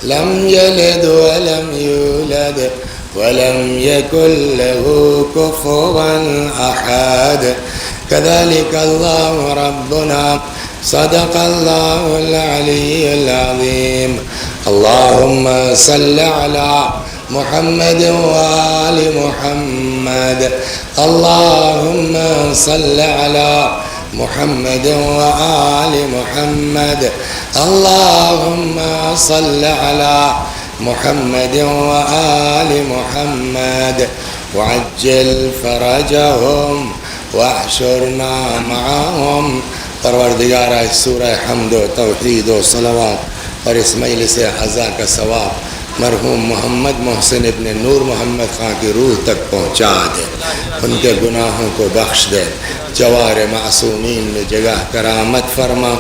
لم يلد ولم يولد ولم يكن له كفوا أحد. كذلك الله ربنا صدق الله العلي العظيم. اللهم صل على محمد وآل محمد. اللهم صل على محمد وآل محمد. اللهم صل على محمد وآل محمد وعجل فرجهم واحشرنا معهم. پروردگارہ اس سورہ حمد و توحید و صلوات اور اس مجلس عزا کا ثواب مرحوم محمد محسن ابن نور محمد خان کی روح تک پہنچا دے، ان کے گناہوں کو بخش دے، جوار معصومین میں جگہ کرامت فرما.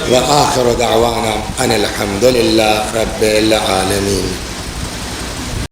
وآخر دعوانا ان الحمد للہ رب العالمین.